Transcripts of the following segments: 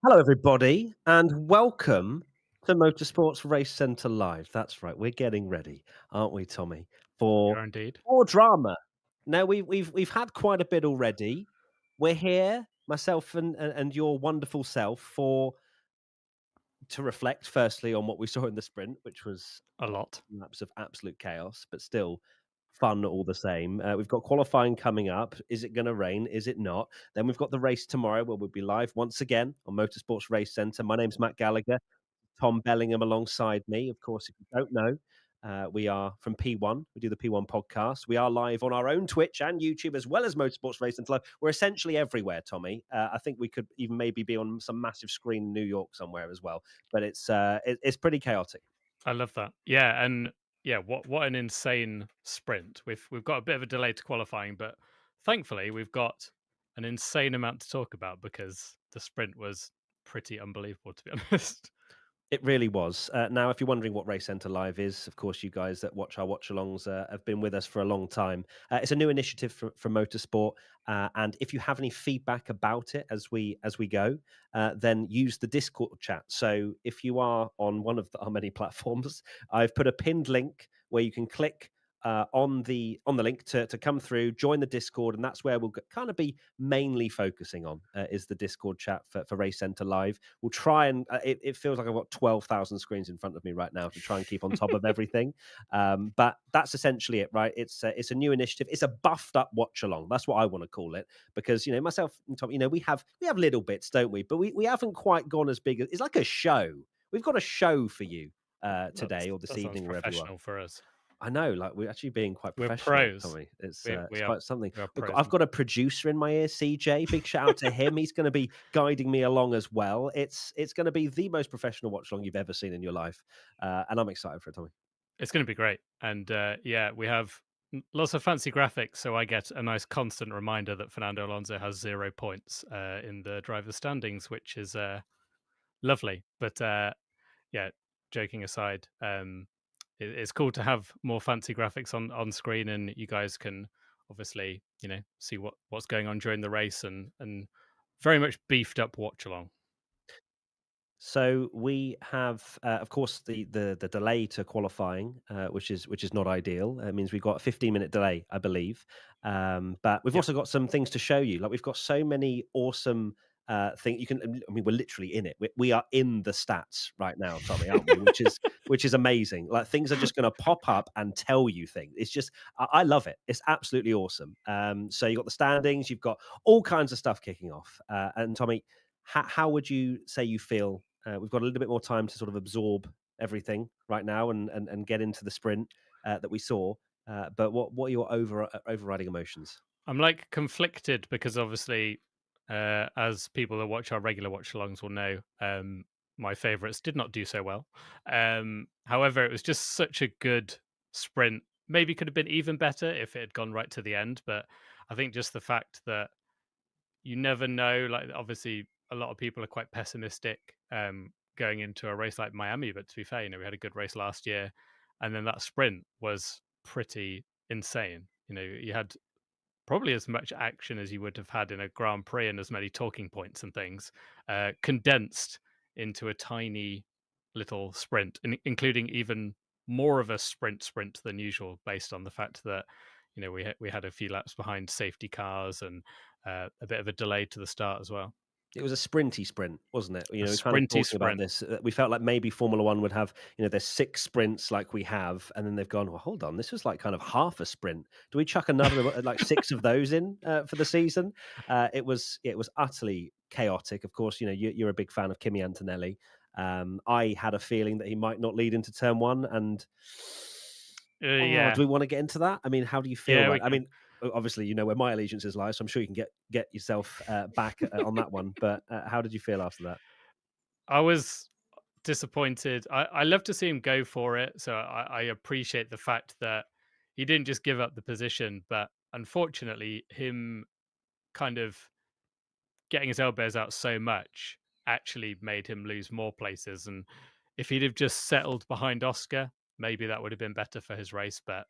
Hello, everybody, and welcome to Motorsports Race Centre Live. That's right, we're getting ready, aren't we, Tommy, We for are indeed. more drama. Now we've had quite a bit already. We're here, myself and your wonderful self, for to reflect firstly on what we saw in the sprint, which was A lot. laps of absolute chaos, but still fun all the same. We've got qualifying coming up. Is it going to rain? Is it not? Then we've got the race tomorrow where we'll be live once again on Motorsports Race Centre. My name's Matt Gallagher. Tom Bellingham alongside me. Of course, if you don't know, we are from P1. We do the P1 podcast. We are live on our own Twitch and YouTube as well as Motorsports Racing Live. We're essentially everywhere, Tommy. I think we could even maybe be on some massive screen in New York somewhere as well. But it's pretty chaotic. I love that. Yeah, and yeah, what an insane sprint. We've got a bit of a delay to qualifying, but thankfully we've got an insane amount to talk about because the sprint was pretty unbelievable, to be honest. It really was. Now, if you're wondering what Race Centre Live is, of course, you guys that watch our watch-alongs have been with us for a long time. It's a new initiative for motorsport, and if you have any feedback about it as we go, then use the Discord chat. So, if you are on one of our many platforms, I've put a pinned link where you can click on the link to come through, join the Discord, and that's where we'll kind of be mainly focusing on is the Discord chat for Race Centre Live. We'll try and it feels like I've got 12,000 screens in front of me right now to try and keep on top of everything. But that's essentially it, right? It's a new initiative. It's a buffed up watch along. That's what I want to call it because myself and Tom, we have little bits, don't we? But we haven't quite gone as big as it's like a show. We've got a show for you today or this That sounds evening, wherever you are. professional for us. I know, like, we're actually being quite We're professional, pros. Tommy. It's, We uh, we it's are quite something. we are We've got pros. I've got a producer in my ear, CJ. Big shout out to him. He's gonna be guiding me along as well. It's gonna be the most professional watch along you've ever seen in your life, and I'm excited for it, Tommy. It's going to be great. And yeah, we have lots of fancy graphics. So I get a nice constant reminder that Fernando Alonso has 0 points in the driver's standings, which is lovely. But yeah, joking aside, it's cool to have more fancy graphics on screen, and you guys can obviously see what's going on during the race and very much beefed up watch along. So we have, of course, the delay to qualifying, which is not ideal. It means we've got a 15-minute delay, I believe. But we've Yep. also got some things to show you. Like we've got so many awesome things. You can, I mean, we're literally in it. We are in the stats right now, Tommy, aren't we? Which is amazing. Like things are just going to pop up and tell you things. It's just, I love it. It's absolutely awesome. So you got the standings. You've got all kinds of stuff kicking off. And Tommy, how would you say you feel? We've got a little bit more time to sort of absorb everything right now and get into the sprint that we saw. But what are your overriding emotions? I'm like conflicted because obviously, as people that watch our regular watch alongs will know, my favorites did not do so well. However, it was just such a good sprint. Maybe could have been even better if it had gone right to the end. But I think just the fact that you never know, like obviously a lot of people are quite pessimistic going into a race like Miami. But to be fair, we had a good race last year, and then that sprint was pretty insane. You had probably as much action as you would have had in a Grand Prix and as many talking points and things condensed into a tiny little sprint, including even more of a sprint than usual, based on the fact that we had a few laps behind safety cars and a bit of a delay to the start as well. It was a sprinty sprint, wasn't it? A We're kind of sprinty talking about sprint. this. We felt like maybe Formula One would have, there's 6 sprints like we have, and then they've gone, well, hold on, this was like kind of half a sprint. Do we chuck another like 6 of those in for the season? It was utterly chaotic. Of course, you're a big fan of Kimi Antonelli. I had a feeling that he might not lead into turn one, and oh, do Yeah, we want to get into that? I mean, how do you feel yeah, right? we I can. mean, obviously, you know where my allegiances lie, so I'm sure you can get yourself back on that one. But how did you feel after that? I was disappointed. I love to see him go for it, so I appreciate the fact that he didn't just give up the position, but unfortunately, him kind of getting his elbows out so much actually made him lose more places. And if he'd have just settled behind Oscar, maybe that would have been better for his race. But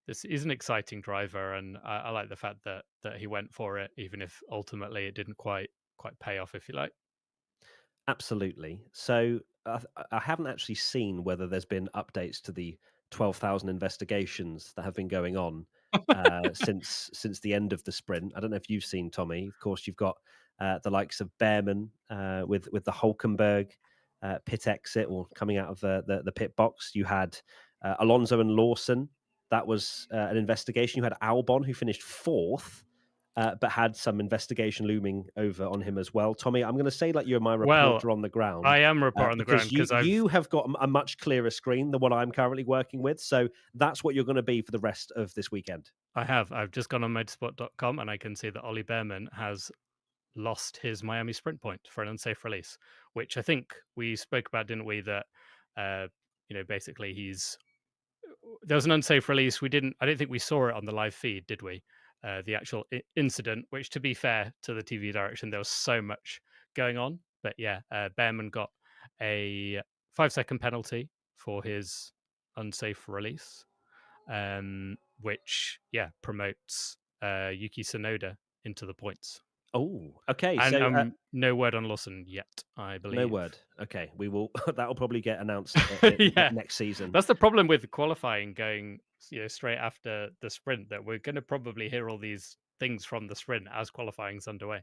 this is an exciting driver, and I like the fact that he went for it, even if ultimately it didn't quite pay off, if you like. Absolutely. So I haven't actually seen whether there's been updates to the 12,000 investigations that have been going on since the end of the sprint. I don't know if you've seen, Tommy. Of course, you've got the likes of Behrman with the Hulkenberg pit exit or coming out of the pit box. You had Alonso and Lawson. That was an investigation. You had Albon, who finished fourth, but had some investigation looming over on him as well. Tommy, I'm going to say like you're my Well, reporter on the I ground am a reporter on the ground because you because you have got a much clearer screen than what I'm currently working with. So that's what you're going to be for the rest of this weekend. I've just gone on motorsport.com and I can see that Ollie Behrman has lost his Miami sprint point for an unsafe release, which I think we spoke about, didn't we? That uh, basically there was an unsafe release. I don't think we saw it on the live feed, did we? The actual incident, which to be fair to the TV direction, there was so much going on. But yeah, Behrman got a 5-second penalty for his unsafe release, which yeah promotes Yuki Tsunoda into the points. Oh, okay. And So no word on Lawson yet, I no believe. word. Okay, we will. That will probably get announced Yeah, next season. that's the problem with qualifying going, straight after the sprint, that we're going to probably hear all these things from the sprint as qualifying's underway.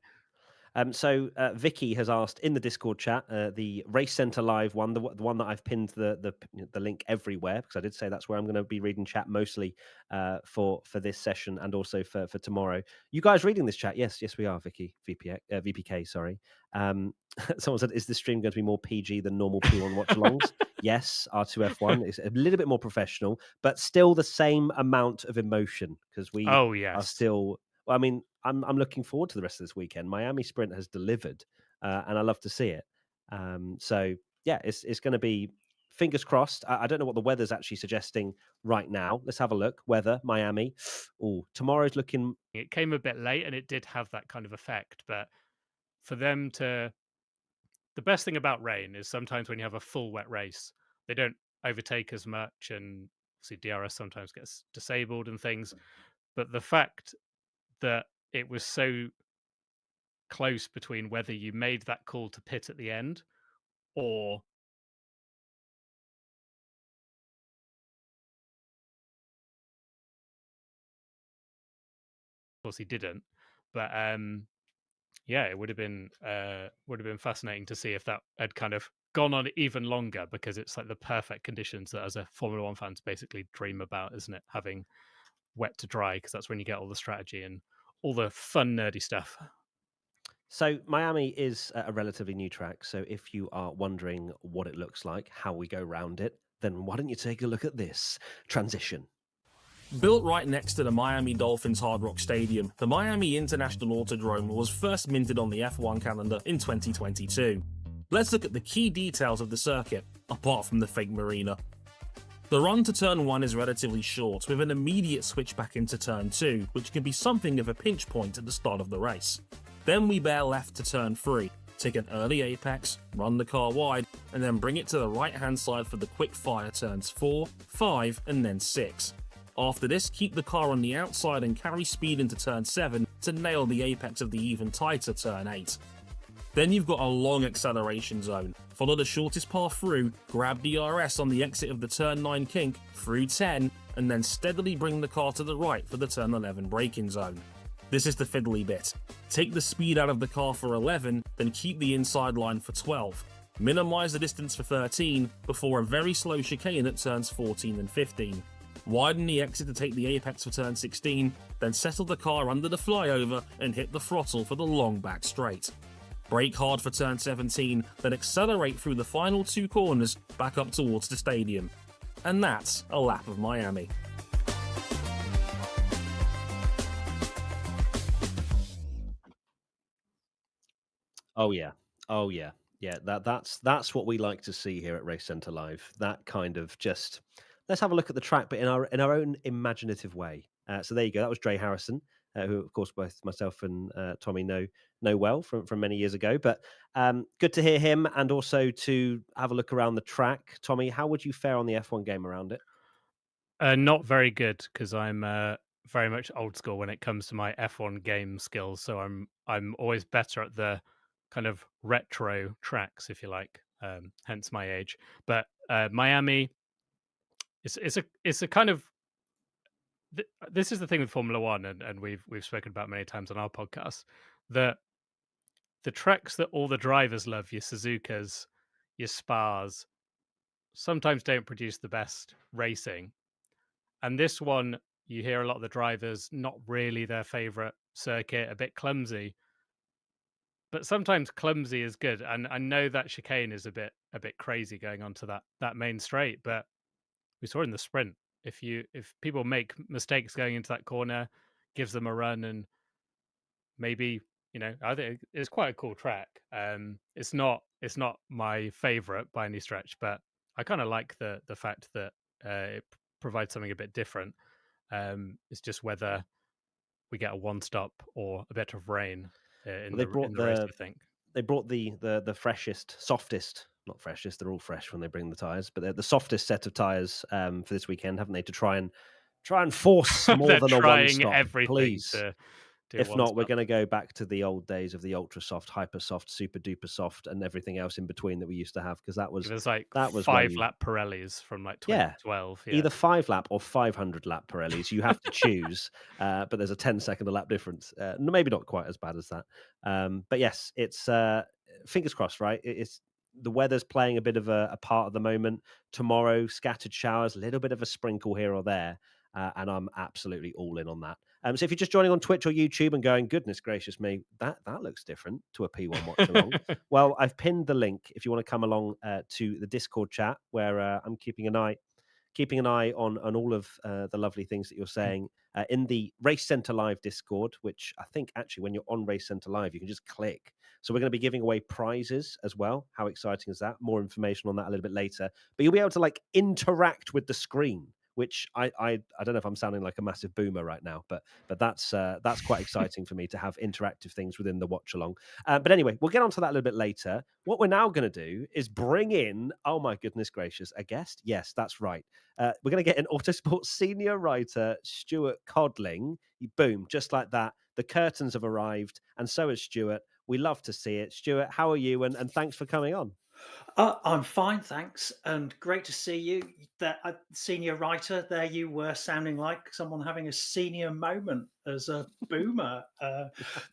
Vicky has asked in the Discord chat, the Race Center Live one, the one that I've pinned the link everywhere because I did say that's where I'm going to be reading chat mostly for this session and also for tomorrow. You guys reading this chat? Yes, we are. Vicky, VPK, sorry. Someone said, "Is this stream going to be more PG than normal P1 watch-alongs?" Yes, R2F1 is a little bit more professional, but still the same amount of emotion because we Oh are yes. still. Well, I mean, I'm looking forward to the rest of this weekend. Miami Sprint has delivered, and I love to see it. So yeah, it's going to be fingers crossed. I don't know what the weather's actually suggesting right now. Let's have a look. Weather, Miami. Oh, tomorrow's looking. It came a bit late and it did have that kind of effect, but for them to the best thing about rain is sometimes when you have a full wet race, they don't overtake as much, and obviously DRS sometimes gets disabled and things. But the fact that it was so close between whether you made that call to pit at the end or of course he didn't. But yeah, it would have been fascinating to see if that had kind of gone on even longer, because it's like the perfect conditions that as a Formula One fans basically dream about, isn't it? Having wet to dry, because that's when you get all the strategy and all the fun nerdy stuff. So Miami is a relatively new track. So if you are wondering what it looks like, how we go round it, then why don't you take a look at this transition? Built right next to the Miami Dolphins Hard Rock Stadium, the Miami International Autodrome was first minted on the F1 calendar in 2022. Let's look at the key details of the circuit, apart from the fake marina. The run to turn 1 is relatively short, with an immediate switch back into turn 2, which can be something of a pinch point at the start of the race. Then we bear left to turn 3, take an early apex, run the car wide, and then bring it to the right hand side for the quick fire turns 4, 5, and then 6. After this, keep the car on the outside and carry speed into turn 7 to nail the apex of the even tighter turn 8. Then you've got a long acceleration zone. Follow the shortest path through, grab DRS on the exit of the turn 9 kink through 10, and then steadily bring the car to the right for the turn 11 braking zone. This is the fiddly bit. Take the speed out of the car for 11, then keep the inside line for 12. Minimise the distance for 13 before a very slow chicane at turns 14 and 15. Widen the exit to take the apex for turn 16, then settle the car under the flyover and hit the throttle for the long back straight. Brake hard for turn 17, then accelerate through the final 2 corners back up towards the stadium. And that's a lap of Miami. Oh yeah. Oh yeah. Yeah, that's what we like to see here at Race Centre Live. That kind of just let's have a look at the track, but in our own imaginative way. So there you go. That was Dre Harrison, who of course both myself and Tommy know well from many years ago. But good to hear him, and also to have a look around the track. Tommy, how would you fare on the F1 game around it? Not very good, because I'm very much old school when it comes to my F1 game skills. So I'm always better at the kind of retro tracks, if you like. Hence my age. But Miami, it's a kind of this is the thing with Formula One, and we've spoken about many times on our podcast, that the tracks that all the drivers love, your Suzukas, your Spas, sometimes don't produce the best racing. And this one, you hear a lot of the drivers not really their favorite circuit, a bit clumsy, but sometimes clumsy is good. And I know that chicane is a bit crazy going onto that main straight, but we saw in the sprint, if people make mistakes going into that corner, gives them a run, and maybe, I think it's quite a cool track. It's not my favorite by any stretch, but I kind of like the fact that it provides something a bit different. It's just whether we get a one stop or a bit of rain in Well, they the brought race, the I think. the freshest, softest, not freshest, they're all fresh when they bring the tyres, but they're the softest set of tyres for this weekend, haven't they? To try and force more They're than a one trying stop, everything please. to do If one not, we're stop. going to go back to the old days of the ultra soft, hyper soft, super duper soft, and everything else in between that we used to have, because It was like that was when 5 lap Pirellis from like yeah, 2012. Yeah. either 5 lap or 500 lap Pirellis. You have to choose, but there's a 10-second a lap difference. Maybe not quite as bad as that, but yes, it's fingers crossed, right? It's the weather's playing a bit of a part at the moment. Tomorrow, scattered showers, a little bit of a sprinkle here or there, and I'm absolutely all in on that. So if you're just joining on Twitch or YouTube and going, goodness gracious me, that looks different to a P1 watch along. Well, I've pinned the link if you want to come along to the Discord chat where I'm keeping an eye on all of the lovely things that you're saying in the Race Centre Live Discord, which I think actually when you're on Race Centre Live, you can just click. So we're going to be giving away prizes as well. How exciting is that? More information on that a little bit later. But you'll be able to like interact with the screen, which I don't know if I'm sounding like a massive boomer right now, but that's quite exciting for me to have interactive things within the watch along. But anyway, we'll get onto that a little bit later. What we're now going to do is bring in, oh my goodness gracious, a guest. Yes, that's right. We're going to get an Autosport senior writer, Stuart Codling. Boom, just like that. The curtains have arrived, and so has Stuart. We love to see it. Stuart, how are you? And thanks for coming on. I'm fine, thanks, and great to see you. That senior writer there, you were sounding like someone having a senior moment as a boomer.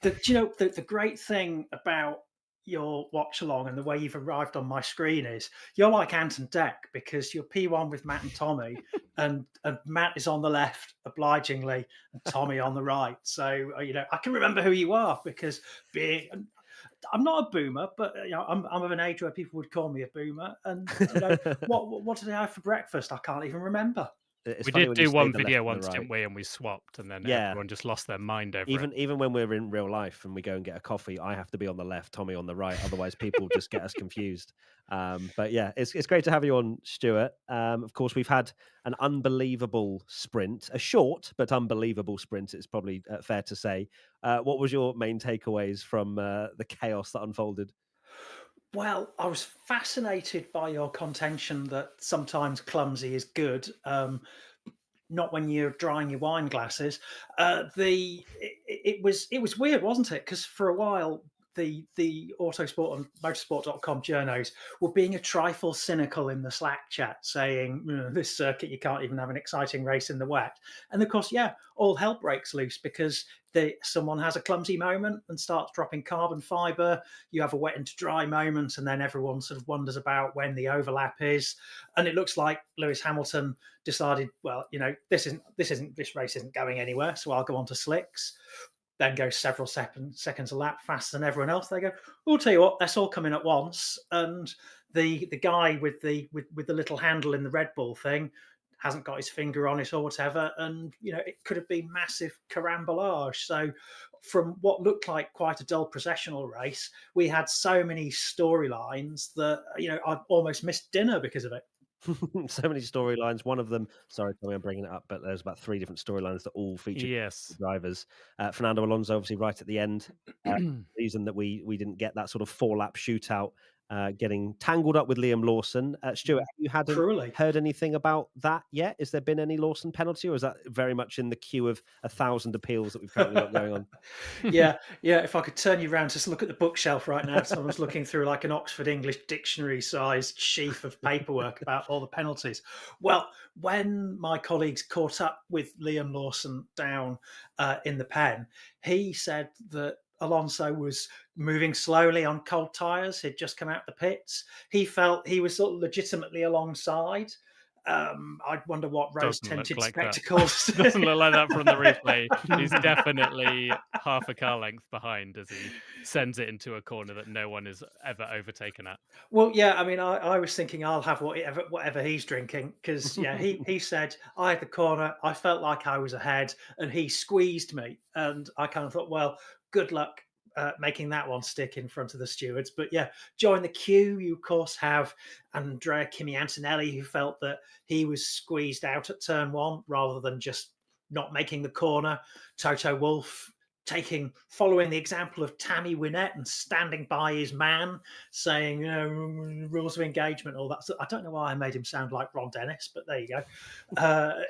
The great thing about your watch along and the way you've arrived on my screen is you're like Ant and Dec because you're P1 with Matt and Tommy, and Matt is on the left obligingly, and Tommy on the right. So I can remember who you are because being I'm not a boomer, but I'm of an age where people would call me a boomer. And what did I have for breakfast? I can't even remember. It's We funny did when you do say one the left video and the once, right. didn't we? And we swapped, and then Yeah. everyone just lost their mind over it. Even when we're in real life and we go and get a coffee, I have to be on the left, Tommy on the right. Otherwise, people just get us confused. But yeah, it's great to have you on, Stuart. Of course, we've had an unbelievable sprint, a short but unbelievable sprint. It's probably fair to say. What was your main takeaways from the chaos that unfolded? Well, I was fascinated by your contention that sometimes clumsy is good. Not when you're drying your wine glasses. It was weird, wasn't it? Because for a while, the Autosport and Motorsport.com journos were being a trifle cynical in the Slack chat, saying this circuit you can't even have an exciting race in the wet. And of course, yeah, all hell breaks loose because someone has a clumsy moment and starts dropping carbon fiber. You have a wet into dry moment, and then everyone sort of wonders about when the overlap is. And it looks like Lewis Hamilton decided, well, this race isn't going anywhere, so I'll go on to slicks. Then go several seconds a lap faster than everyone else. They go, "We'll tell you what, that's all coming at once." And the guy with the little handle in the Red Bull thing hasn't got his finger on it or whatever, and it could have been massive carambolage. So, from what looked like quite a dull processional race, we had so many storylines that I almost missed dinner because of it. So many storylines. One of them, sorry, Tommy, I'm bringing it up, but there's about 3 different storylines that all featured Yes. drivers. Fernando Alonso, obviously, right at the end. Reason that we didn't get that sort of 4-lap shootout getting tangled up with Liam Lawson. Stuart, have you Cruelly. heard anything about that yet? Has there been any Lawson penalty, or is that very much in the queue of 1,000 appeals that we've currently got going on? Yeah. If I could turn you around, just look at the bookshelf right now. Someone's looking through like an Oxford English dictionary-sized sheaf of paperwork about all the penalties. Well, when my colleagues caught up with Liam Lawson down in the pen, he said that Alonso was moving slowly on cold tyres. He'd just come out the pits. He felt he was sort of legitimately alongside. I wonder what Doesn't look rose-tinted like that. spectacles. Doesn't look like that from the replay. He's definitely half a car length behind as he sends it into a corner that no one is ever overtaken at. Well, yeah, I mean, I was thinking I'll have whatever he's drinking because yeah, he said I had the corner, I felt like I was ahead, and he squeezed me, and I kind of thought, well, good luck making that one stick in front of the stewards. But yeah, join the queue. You of course have Andrea Kimi Antonelli, who felt that he was squeezed out at turn one rather than just not making the corner. Toto Wolff following the example of Tammy Wynette and standing by his man, saying, rules of engagement, all that. So I don't know why I made him sound like Ron Dennis, but there you go.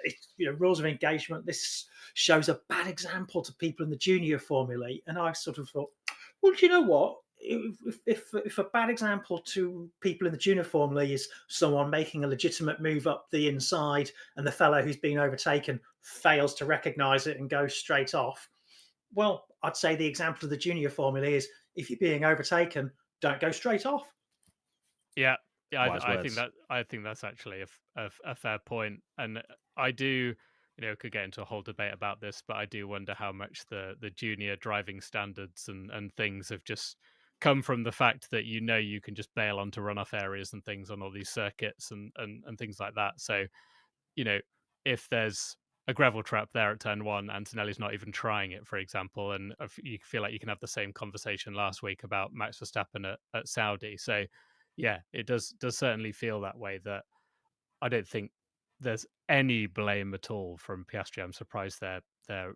Rules of engagement. This shows a bad example to people in the junior Formula. And I sort of thought, well, do you know what? If a bad example to people in the junior Formula is someone making a legitimate move up the inside and the fellow who's been overtaken fails to recognise it and goes straight off, well, I'd say the example of the junior Formula is if you're being overtaken, don't go straight off. Yeah, Wise I think words. that's actually a fair point, and I do, could get into a whole debate about this, but I do wonder how much the junior driving standards and things have just come from the fact that you can just bail onto runoff areas and things on all these circuits and things like that. So if there's a gravel trap there at turn one, Antonelli's not even trying it, for example, and if you feel like you can have the same conversation last week about Max Verstappen at Saudi. So, yeah, it does certainly feel that way. That I don't think there's any blame at all from Piastri. I'm surprised they're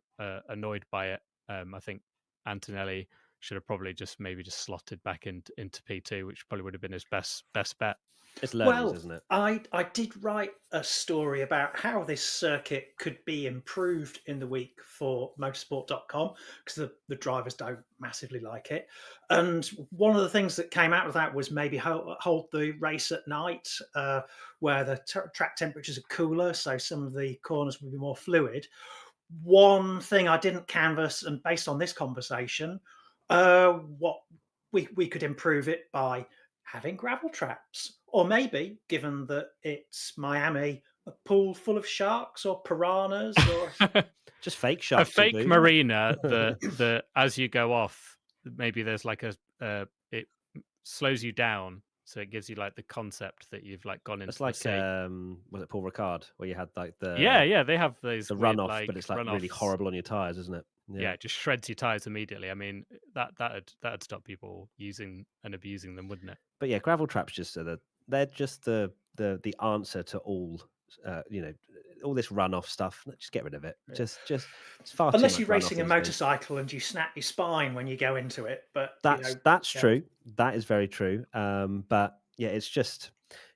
annoyed by it. I think Antonelli should have probably just slotted back into P2, which probably would have been his best bet. It's learnings, Well, isn't it? I did write a story about how this circuit could be improved in the week for motorsport.com because the drivers don't massively like it. And one of the things that came out of that was maybe hold the race at night where the track temperatures are cooler, so some of the corners will be more fluid. One thing I didn't canvass, and based on this conversation, what we could improve it by having gravel traps, or maybe, given that it's Miami, a pool full of sharks or piranhas, or Just fake a sharks will fake do. marina that as you go off, maybe there's like it slows you down, so it gives you like the concept that you've like gone into It's like the sea. was it Paul Ricard where you had like Yeah, they have those the weird runoff, but it's like really runoffs. horrible on your tires, isn't it? Yeah, it just shreds your tires immediately. I mean, that'd stop people using and abusing them, wouldn't it? But yeah, gravel traps they're just the answer to all all this runoff stuff. Just get rid of it. Just it's far too unless much you're runoff racing a these days. motorcycle and you snap your spine when you go into it. But That's true. That is very true. But yeah, it is.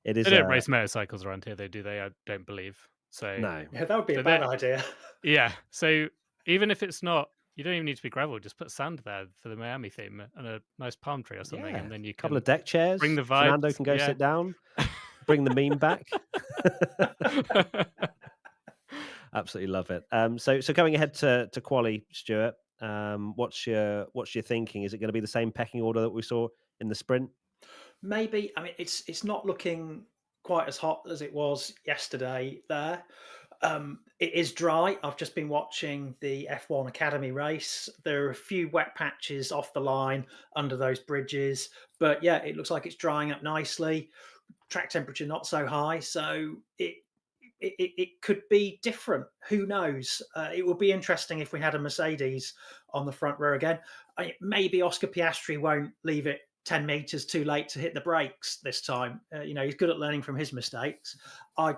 They don't race motorcycles around here, do they? I don't believe so. No. Yeah, that would be So a bad idea. Yeah. So even if it's not, you don't even need to be gravel. Just put sand there for the Miami theme and a nice palm tree or something, Yeah. and then you can couple of deck chairs. bring the Fernando vibes. can go Yeah. sit down. Bring the meme back. Absolutely love it. So going ahead to quali, Stuart. What's your thinking? Is it going to be the same pecking order that we saw in the sprint? Maybe. I mean, it's not looking quite as hot as it was yesterday there. It is dry. I've just been watching the F1 Academy race. There are a few wet patches off the line under those bridges, but yeah, it looks like it's drying up nicely. Track temperature not so high, so it could be different. Who knows? It would be interesting if we had a Mercedes on the front row again. Maybe Oscar Piastri won't leave it 10 meters too late to hit the brakes this time. He's good at learning from his mistakes. I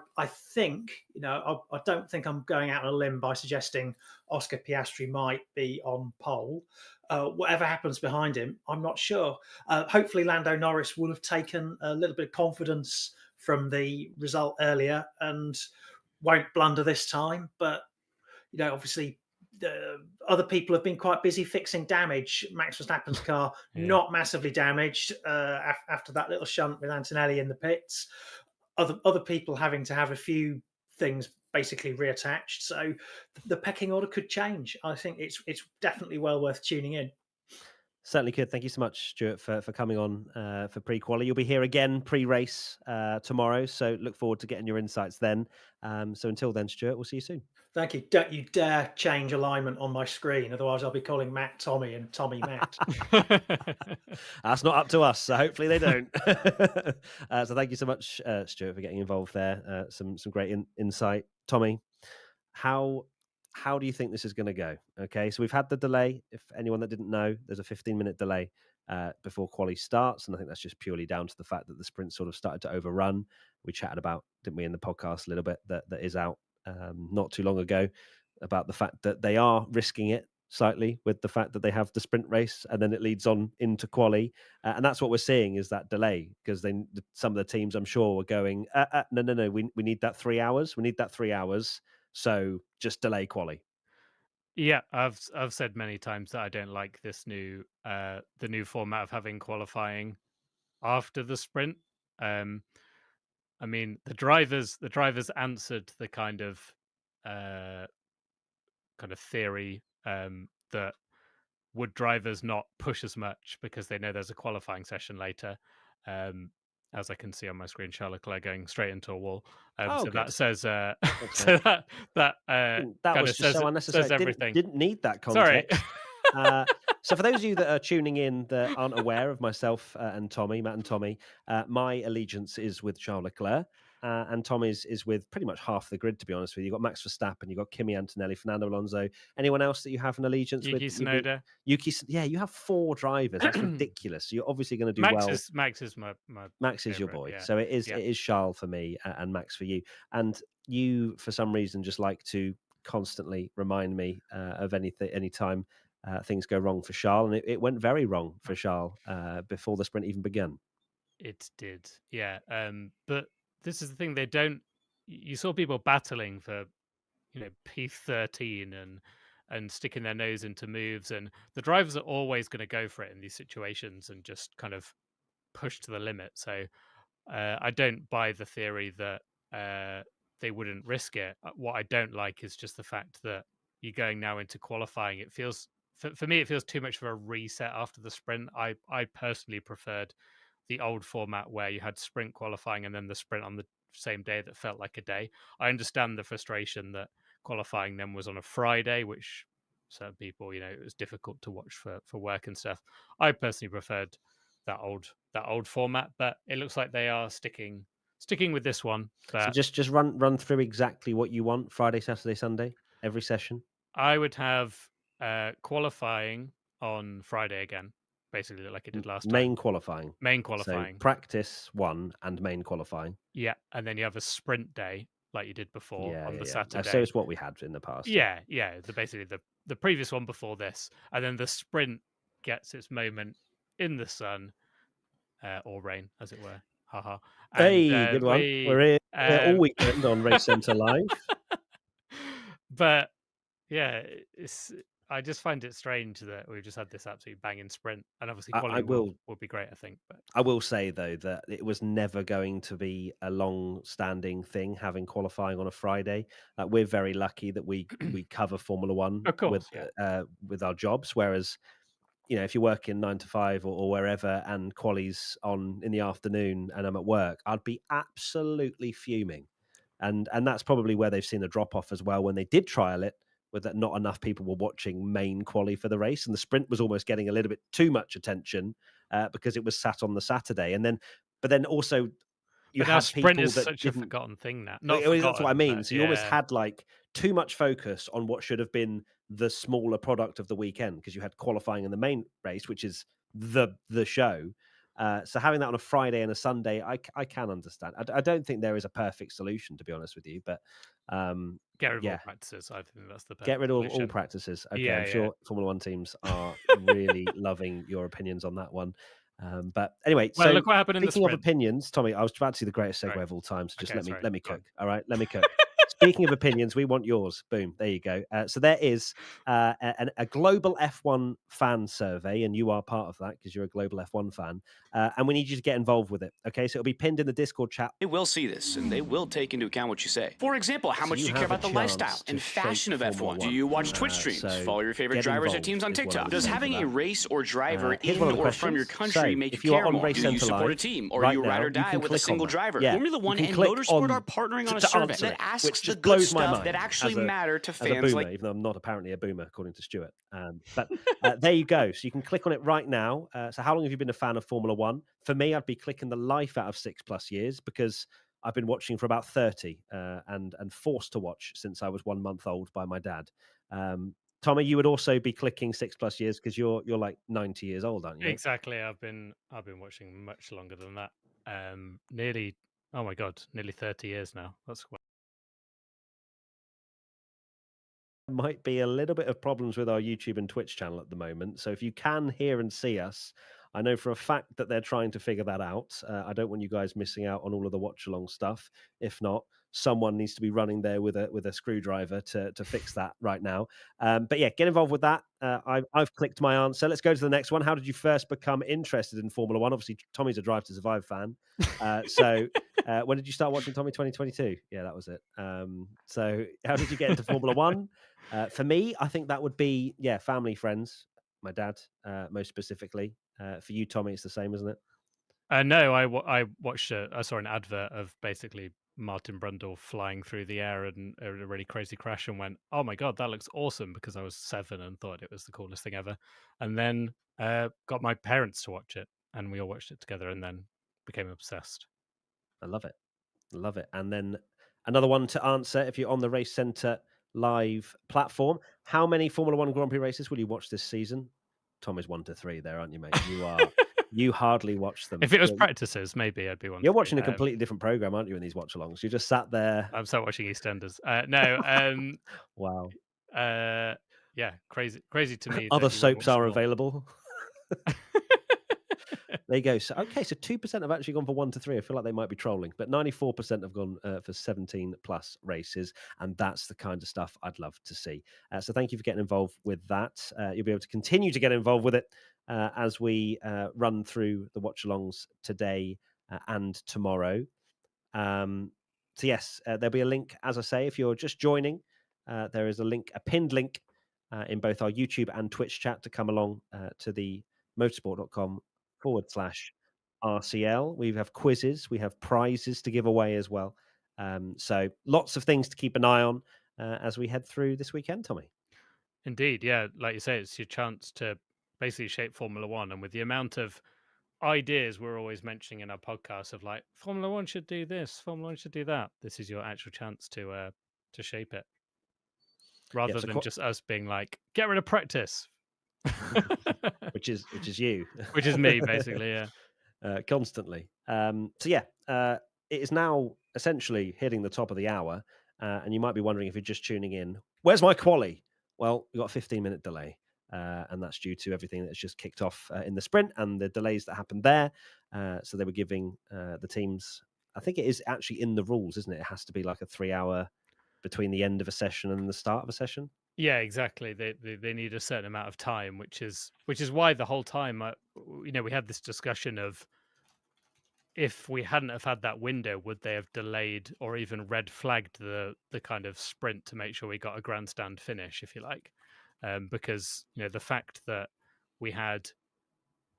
think, I don't think I'm going out on a limb by suggesting Oscar Piastri might be on pole. whatever happens behind him, I'm not sure. Hopefully, Lando Norris will have taken a little bit of confidence from the result earlier and won't blunder this time. But obviously, other people have been quite busy fixing damage. Max Verstappen's car not massively damaged after that little shunt with Antonelli in the pits. Other people having to have a few things basically reattached. So the pecking order could change. I think it's definitely well worth tuning in. Certainly could. Thank you so much, Stuart, for coming on for pre-quali. You'll be here again pre-race tomorrow, so look forward to getting your insights then. So until then, Stuart, we'll see you soon. Thank you. Don't you dare change alignment on my screen, otherwise I'll be calling Matt Tommy and Tommy Matt. That's not up to us, so hopefully they don't. So thank you so much, Stuart, for getting involved there. Some great insight. Tommy, how do you think this is going to go? Okay, so we've had the delay. If anyone that didn't know, there's a 15-minute delay before quali starts, and I think that's just purely down to the fact that the sprint sort of started to overrun. We chatted about, didn't we, in the podcast a little bit that is out not too long ago, about the fact that they are risking it slightly with the fact that they have the sprint race and then it leads on into quali, and that's what we're seeing is that delay, because then some of the teams, I'm sure, were going no, we need that 3 hours, so just delay quali. Yeah, I've said many times that I don't like this new the new format of having qualifying after the sprint. I mean, the drivers answered the uh, kind of theory that would drivers not push as much because they know there's a qualifying session later. As I can see on my screen, Charles Leclerc going straight into a wall. Oh, So good. that says Thanks, so that that kind was of just so unnecessary. says everything. Didn't need that Sorry. context. So for those of you that are tuning in that aren't aware of myself and Tommy, Matt and Tommy, my allegiance is with Charles Leclerc. And Tommy's is with pretty much half the grid, to be honest with you. You've got Max Verstappen, you've got Kimi Antonelli, Fernando Alonso. Anyone else that you have an allegiance Yuki with? Tsunoda. Yeah, you have 4 drivers. That's ridiculous. So you're obviously going to do Max well. is Max is my Max is your favorite, boy. yeah. So it Yeah. is Charles for me and Max for you. And you, for some reason, just like to constantly remind me of any time things go wrong for Charles, and it went very wrong for Charles before the sprint even began. It did, yeah. But this is the thing: they don't. You saw people battling for, P13 and sticking their nose into moves, and the drivers are always going to go for it in these situations and just kind of push to the limit. So I don't buy the theory that they wouldn't risk it. What I don't like is just the fact that you're going now into qualifying. It feels for me, it feels too much of a reset after the sprint. I personally preferred the old format where you had sprint qualifying and then the sprint on the same day that felt like a day. I understand the frustration that qualifying then was on a Friday, which certain people, it was difficult to watch for work and stuff. I personally preferred that old format, but it looks like they are sticking with this one. So But just run through exactly what you want: Friday, Saturday, Sunday, every session. I would have qualifying on Friday again, basically like it did last Main time. qualifying. Main So qualifying. practice 1 and main qualifying. Yeah, and then you have a sprint day like you did before on the Saturday. So it's what we had in the past. Yeah. Basically the previous one before this, and then the sprint gets its moment in the sun or rain, as it were. Haha. Hey, good one. We're here all weekend on Race Centre Live. But yeah, I just find it strange that we've just had this absolute banging sprint, and obviously quality will be great, I think. But I will say though that it was never going to be a long-standing thing having qualifying on a Friday. We're very lucky that we cover Formula One of course, with our jobs, whereas if you're working 9 to 5 or wherever and quali's on in the afternoon and I'm at work, I'd be absolutely fuming. And that's probably where they've seen a drop off as well when they did trial it, with that not enough people were watching main quali for the race, and the sprint was almost getting a little bit too much attention because it was sat on the Saturday. But then also you have sprint people is that such didn't. A forgotten thing now. That's what I mean. So you almost had like too much focus on what should have been the smaller product of the weekend, because you had qualifying in the main race, which is the show. So having that on a Friday and a Sunday, I can understand. I don't think there is a perfect solution, to be honest with you, but Get rid of all Yeah, practices. I think that's the get perfect rid of all solution. practices. Okay, Yeah, I'm yeah. sure Formula One teams are really loving your opinions on that one. But anyway, Well, so look what happened in the speaking of sprint. opinions, Tommy, I was about to do the greatest segue Sorry. of all time. So just Okay, let me sorry. Go cook. on. All right, let me cook. Speaking of opinions, we want yours. Boom, there you go. So there is a global F1 fan survey, and you are part of that because you're a global F1 fan. And we need you to get involved with it. Okay, so it'll be pinned in the Discord chat. They will see this, and they will take into account what you say. For example, how So much you do you care have a about the lifestyle chance to and fashion shape of Formula F1? Do One. you watch Twitch streams? So Follow your favorite get drivers or involved teams on is what I TikTok? would Does say for having a that. race or driver Here's in one of the or from your questions. country So, make if you you are care on more? Race Do you Centre support a Live team, or right are you now, ride or you die can with a click on single that. driver? Yeah, Formula you One can and click Motorsport on are partnering on a to survey answer that it, asks which the just good blows my stuff mind that actually as a matter to as a fans boomer, like. even though I'm not apparently a boomer according to Stuart. But there you go. So you can click on it right now. So how long have you been a fan of Formula One? For me, I'd be clicking the life out of 6+ years because I've been watching for about 30 and forced to watch since I was 1 month old by my dad. Tommy, you would also be clicking 6+ years because you're like 90 years old, aren't you? Exactly. I've been watching much longer than that. Nearly. Oh my god, nearly 30 years now. That's Might be a little bit of problems with our YouTube and Twitch channel at the moment. So if you can hear and see us, I know for a fact that they're trying to figure that out. I don't want you guys missing out on all of the watch along stuff. If not, someone needs to be running there with a screwdriver to fix that right now. But yeah, get involved with that. I've clicked my answer. Let's go to the next one. How did you first become interested in Formula One? Obviously, Tommy's a Drive to Survive fan. So when did you start watching Tommy? 2022? Yeah, that was it. So how did you get into Formula One? For me, I think that would be, family, friends, my dad, most specifically. For you, Tommy, it's the same, isn't it? No, I watched I saw an advert of basically Martin Brundle flying through the air and a really crazy crash and went, oh my god, that looks awesome, because I was 7 and thought it was the coolest thing ever, and then got my parents to watch it, and we all watched it together, and then became obsessed. I love it. Love it. And then another one to answer if you're on the Race Centre live platform. How many Formula One Grand Prix races will you watch this season? Tom is 1 to 3 there, aren't you, mate? You hardly watch them. If it was practices, maybe I'd be one. You're watching a completely different program, aren't you, in these watch alongs? You just sat there. I'm still watching EastEnders. No, Wow. yeah, crazy to me. Other that you wouldn't soaps watch are them all. available. There you go. So 2% have actually gone for 1 to 3. I feel like they might be trolling, but 94% have gone for 17+ races, and that's the kind of stuff I'd love to see. So thank you for getting involved with that. You'll be able to continue to get involved with it as we run through the watch-alongs today and tomorrow. So yes, there'll be a link, as I say, if you're just joining. There is a pinned link in both our YouTube and Twitch chat to come along to the motorsport.com/RCL. We have quizzes, we have prizes to give away as well. So lots of things to keep an eye on as we head through this weekend, Tommy. Indeed, yeah, like you say, it's your chance to basically shape Formula One, and with the amount of ideas we're always mentioning in our podcast of like Formula One should do this, Formula One should do that. This is your actual chance to shape it, rather than just us being like, get rid of practice. which is you, which is me basically, yeah. Constantly. It is now essentially hitting the top of the hour, and you might be wondering if you're just tuning in, where's my quali? Well, we've got a 15-minute delay, and that's due to everything that's just kicked off in the sprint and the delays that happened there. So they were giving the teams, I think it is actually in the rules, isn't it? It has to be like a 3-hour between the end of a session and the start of a session. Yeah, exactly. They need a certain amount of time, which is why the whole time, we had this discussion of, if we hadn't have had that window, would they have delayed or even red flagged the kind of sprint to make sure we got a grandstand finish, if you like? Because the fact that we had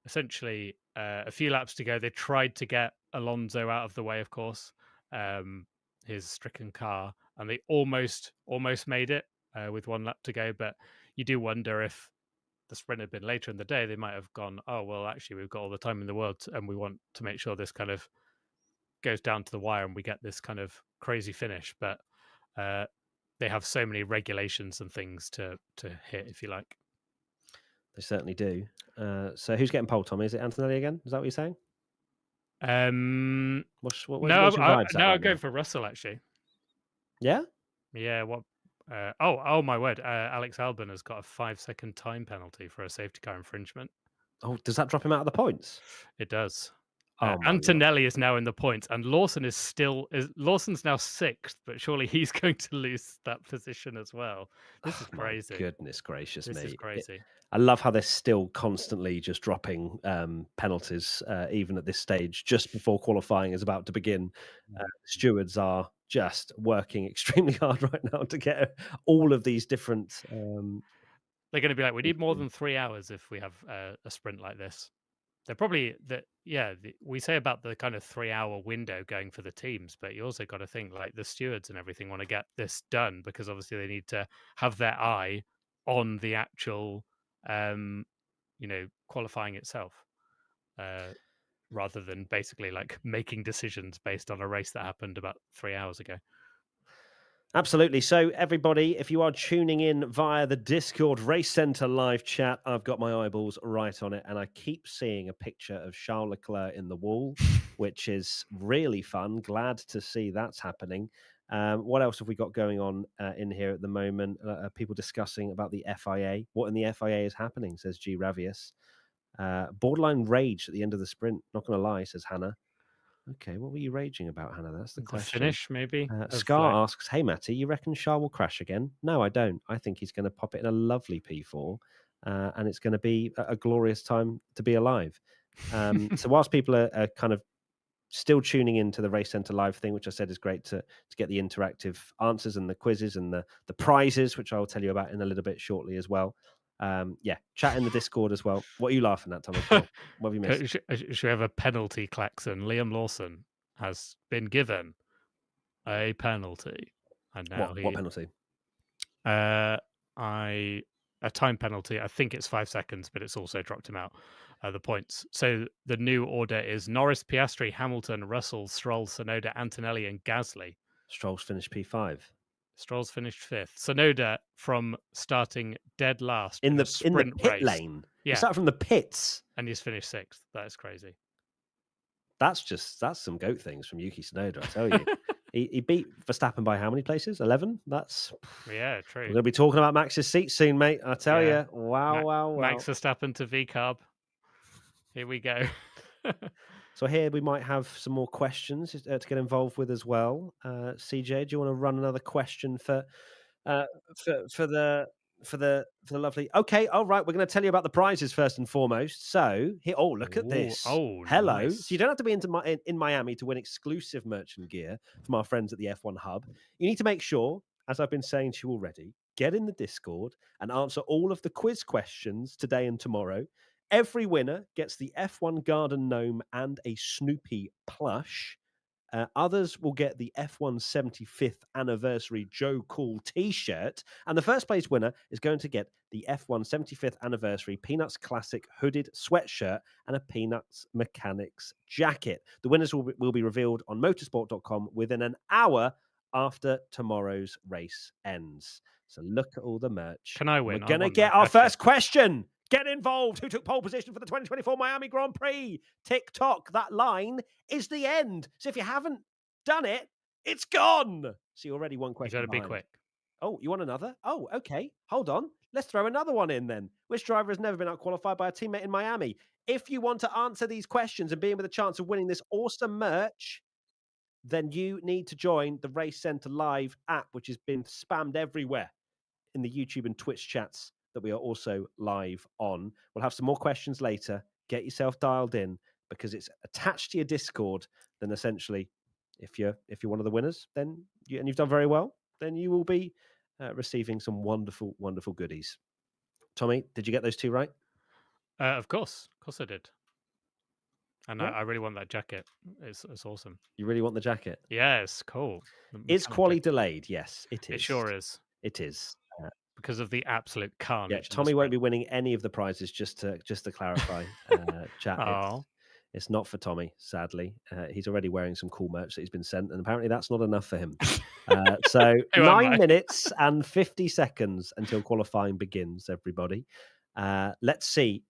essentially a few laps to go, they tried to get Alonso out of the way, of course, his stricken car, and they almost made it with 1 lap to go. But you do wonder, if the sprint had been later in the day, they might have gone, oh, well, actually, we've got all the time in the world, and we want to make sure this kind of goes down to the wire and we get this kind of crazy finish. But they have so many regulations and things to hit, if you like. They certainly do. So who's getting pole, Tommy? Is it Antonelli again? Is that what you're saying? No, What's your vibes at I'll right go now? for Russell, actually. Yeah? Yeah, what? Oh my word! Alex Albon has got a 5-second time penalty for a safety car infringement. Oh, does that drop him out of the points? It does. Oh my lord. Antonelli is now in the points, and Lawson's now 6th, but surely he's going to lose that position as well. This is Oh, my crazy. goodness gracious This me. is crazy. I love how they're still constantly just dropping penalties, even at this stage, just before qualifying is about to begin. Stewards are just working extremely hard right now to get all of these different. They're going to be like, we need more than 3 hours if we have a sprint like this. They're probably we say about the kind of 3-hour window going for the teams, but you also got to think like the stewards and everything want to get this done because obviously they need to have their eye on the actual, qualifying itself, rather than basically like making decisions based on a race that happened about 3 hours ago. Absolutely. So, everybody, if you are tuning in via the Discord Race Centre live chat, I've got my eyeballs right on it, and I keep seeing a picture of Charles Leclerc in the wall, which is really fun. Glad to see that's happening. What else have we got going on in here at the moment? People discussing about the FIA. What in the FIA is happening, says G. Ravius. Borderline rage at the end of the sprint. Not going to lie, says Hannah. Okay, what were you raging about, Hannah? That's the question. Finish, maybe. Scar asks, "Hey Matty, you reckon Charles will crash again?" No, I don't. I think he's going to pop it in a lovely P4, and it's going to be a glorious time to be alive. So whilst people are kind of still tuning into the Race Centre live thing, which I said is great to get the interactive answers and the quizzes and the prizes, which I'll tell you about in a little bit shortly as well. Chat in the Discord as well. What are you laughing at, Tommy? What have you missed? Should we have a penalty klaxon? Liam Lawson has been given a penalty, and now What penalty? A time penalty. I think it's 5 seconds, but it's also dropped him out the points. So the new order is Norris, Piastri, Hamilton, Russell, Stroll, Tsunoda, Antonelli, and Gasly. Stroll's finished P5. Stroll's finished 5th. Tsunoda from starting dead last in the sprint pit race. lane. Yeah, you start from the pits, and he's finished 6th. That is crazy. That's some goat things from Yuki Tsunoda, I tell you. he beat Verstappen by how many places? 11? That's true. We're going to be talking about Max's seat soon, mate. I tell you. Wow. Max Verstappen to V-carb. Here we go. So here we might have some more questions to get involved with as well. CJ, do you want to run another question for the lovely? Okay, all right. We're going to tell you about the prizes first and foremost. So here, look at this. Oh, hello. Nice. So you don't have to be in Miami to win exclusive merchant gear from our friends at the F1 Hub. You need to make sure, as I've been saying to you already, get in the Discord and answer all of the quiz questions today and tomorrow. Every winner gets the F1 Garden Gnome and a Snoopy plush. Others will get the F1 75th Anniversary Joe Cool t-shirt. And the first place winner is going to get the F1 75th Anniversary Peanuts Classic hooded sweatshirt and a Peanuts Mechanics jacket. The winners will be revealed on motorsport.com within an hour after tomorrow's race ends. So look at all the merch. Can I win? We're going to get our first question. Get involved. Who took pole position for the 2024 Miami Grand Prix? TikTok, that line is the end. So if you haven't done it, it's gone. So you're already one question. You got to be quick. Oh, you want another? Oh, okay. Hold on. Let's throw another one in then. Which driver has never been out-qualified by a teammate in Miami? If you want to answer these questions and be in with a chance of winning this awesome merch, then you need to join the Race Centre Live app, which has been spammed everywhere in the YouTube and Twitch chats that we are also live on. We'll have some more questions later. Get yourself dialed in because it's attached to your Discord. Then essentially, if you're one of the winners, then you've done very well, then you will be receiving some wonderful, wonderful goodies. Tommy, did you get those two right? Of course I did. And I really want that jacket. It's awesome. You really want the jacket? Yeah, it's cool. Is quali delayed? Yes, it is. It sure is. It is. Because of the absolute carnage. Yeah, Tommy won't be winning any of the prizes. Just to clarify, chat. It's not for Tommy, sadly. He's already wearing some cool merch that he's been sent, and apparently that's not enough for him. So 9 minutes and 50 seconds until qualifying begins. Everybody, let's see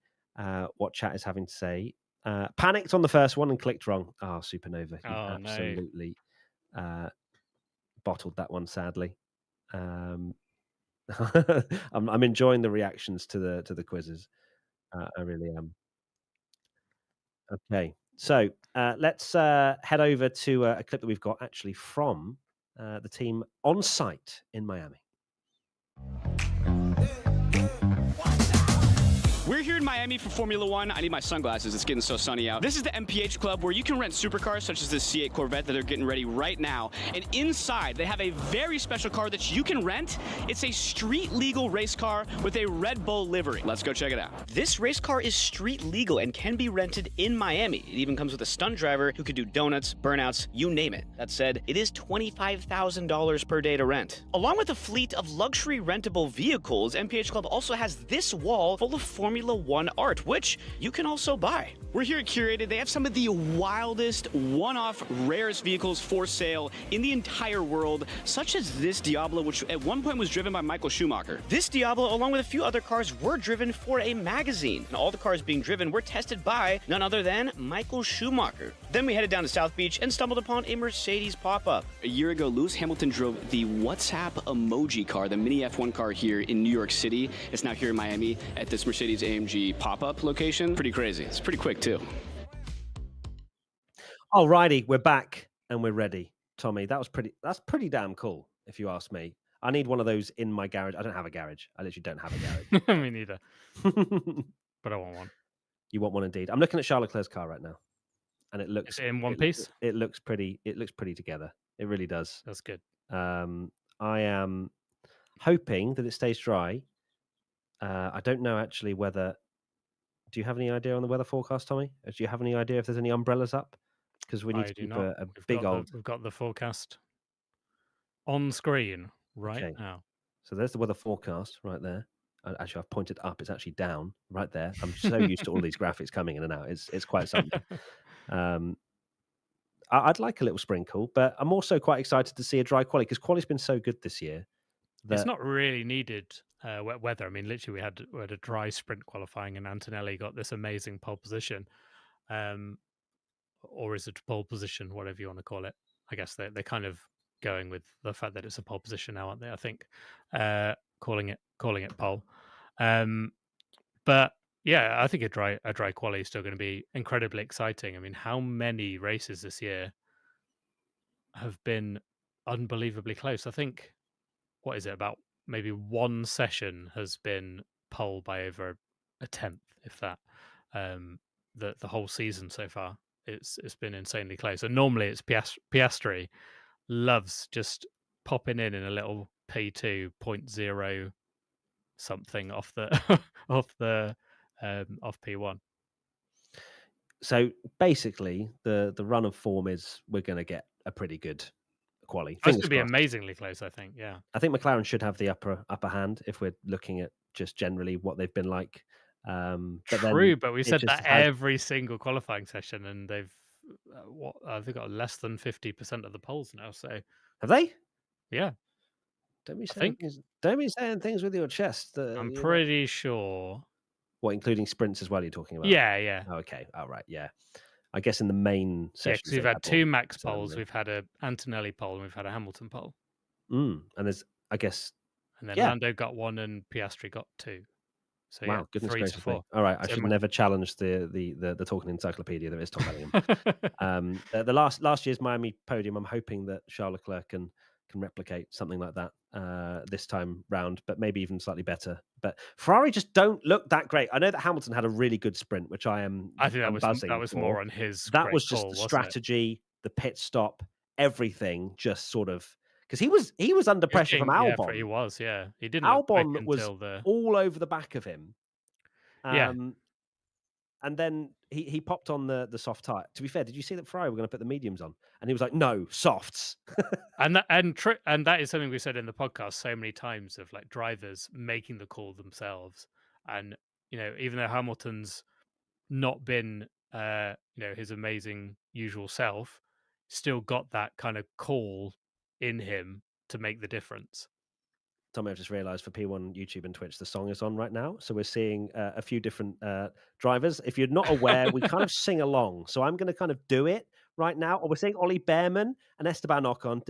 what chat is having to say. Panicked on the first one and clicked wrong. Supernova, he absolutely bottled that one, sadly. Um, I'm enjoying the reactions to the quizzes. I really am. Okay, so let's head over to a clip that we've got actually from the team on site in Miami. We're here in Miami for Formula One. I need my sunglasses. It's getting so sunny out. This is the MPH Club where you can rent supercars such as the C8 Corvette that are getting ready right now. And inside, they have a very special car that you can rent. It's a street legal race car with a Red Bull livery. Let's go check it out. This race car is street legal and can be rented in Miami. It even comes with a stunt driver who can do donuts, burnouts, you name it. That said, it is $25,000 per day to rent. Along with a fleet of luxury rentable vehicles, MPH Club also has this wall full of Formula One art, which you can also buy. We're here at Curated. They have some of the wildest, one-off, rarest vehicles for sale in the entire world, such as this Diablo, which at one point was driven by Michael Schumacher. This Diablo, along with a few other cars, were driven for a magazine. And all the cars being driven were tested by none other than Michael Schumacher. Then we headed down to South Beach and stumbled upon a Mercedes pop-up. A year ago, Lewis Hamilton drove the WhatsApp emoji car, the mini F1 car here in New York City. It's now here in Miami at this Mercedes AMG pop-up location. Pretty crazy. It's pretty quick too. Alrighty, we're back and we're ready. Tommy, that's pretty damn cool, if you ask me. I need one of those in my garage. I don't have a garage. I literally don't have a garage. Me neither, but I want one. You want one indeed. I'm looking at Charles Leclerc's car right now, and it looks Is it in one piece? It looks pretty. It looks pretty together. It really does. That's good. I am hoping that it stays dry. I don't know actually whether. Do you have any idea on the weather forecast, Tommy? Do you have any idea if there's any umbrellas up? Because we need I to do keep not. a big old. We've got the forecast on screen right Okay. now. So there's the weather forecast right there. Actually, I've pointed up. It's actually down right there. I'm so used to all these graphics coming in and out. It's quite something. I'd like a little sprinkle, but I'm also quite excited to see a dry quali because quali's been so good this year. It's not really needed wet weather. I mean, literally, we had a dry sprint qualifying, and Antonelli got this amazing pole position, or is it pole position, whatever you want to call it. I guess they're kind of going with the fact that it's a pole position now, aren't they? I think calling it pole. But yeah, I think a dry quali is still going to be incredibly exciting. I mean, how many races this year have been unbelievably close? I think, what is it, about maybe one session has been pole by over a tenth, if that. The whole season so far, it's been insanely close. And normally it's Piastri loves just popping in a little P2 .0 something off the off P1. So basically, the run of form is we're going to get a pretty good quali. It's going to Fingers be crossed. amazingly close, I think. Yeah, I think McLaren should have the upper hand if we're looking at just generally what they've been like. True, but we said that has, every single qualifying session, and they've they've got less than 50% of the poles now. So have they? Yeah, Don't be saying things with your chest. I'm pretty sure. What, including sprints as well? You're talking about? Yeah. Oh, okay. All right. Yeah. I guess in the main session, because we've had two Max poles, we've had a Antonelli pole, and we've had a Hamilton pole. And there's, I guess, and then Lando got one, and Piastri got two. So wow, goodness 3 gracious to 4. me. All right, I should never challenge the talking encyclopedia that is Tom Bellingham. The last year's Miami podium, I'm hoping that Charles Leclerc can replicate something like that this time round, but maybe even slightly better. But Ferrari just don't look that great. I know that Hamilton had a really good sprint, which I think that was more on his. That was just the strategy, the pit stop, everything just sort of. Because he was under pressure from Albon. Yeah, he was, yeah. He didn't. Albon was all over the back of him. And then he popped on the soft tire. To be fair, did you see that Ferrari were going to put the mediums on? And he was like, "No, softs." and that is something we said in the podcast so many times of like drivers making the call themselves. And even though Hamilton's not been his amazing usual self, still got that kind of call in him to make the difference. Tommy, I've just realised for P1 YouTube and Twitch, the song is on right now. So we're seeing a few different drivers. If you're not aware, we kind of sing along. So I'm going to kind of do it right now. Or we're seeing Ollie Behrman and Esteban Ocon,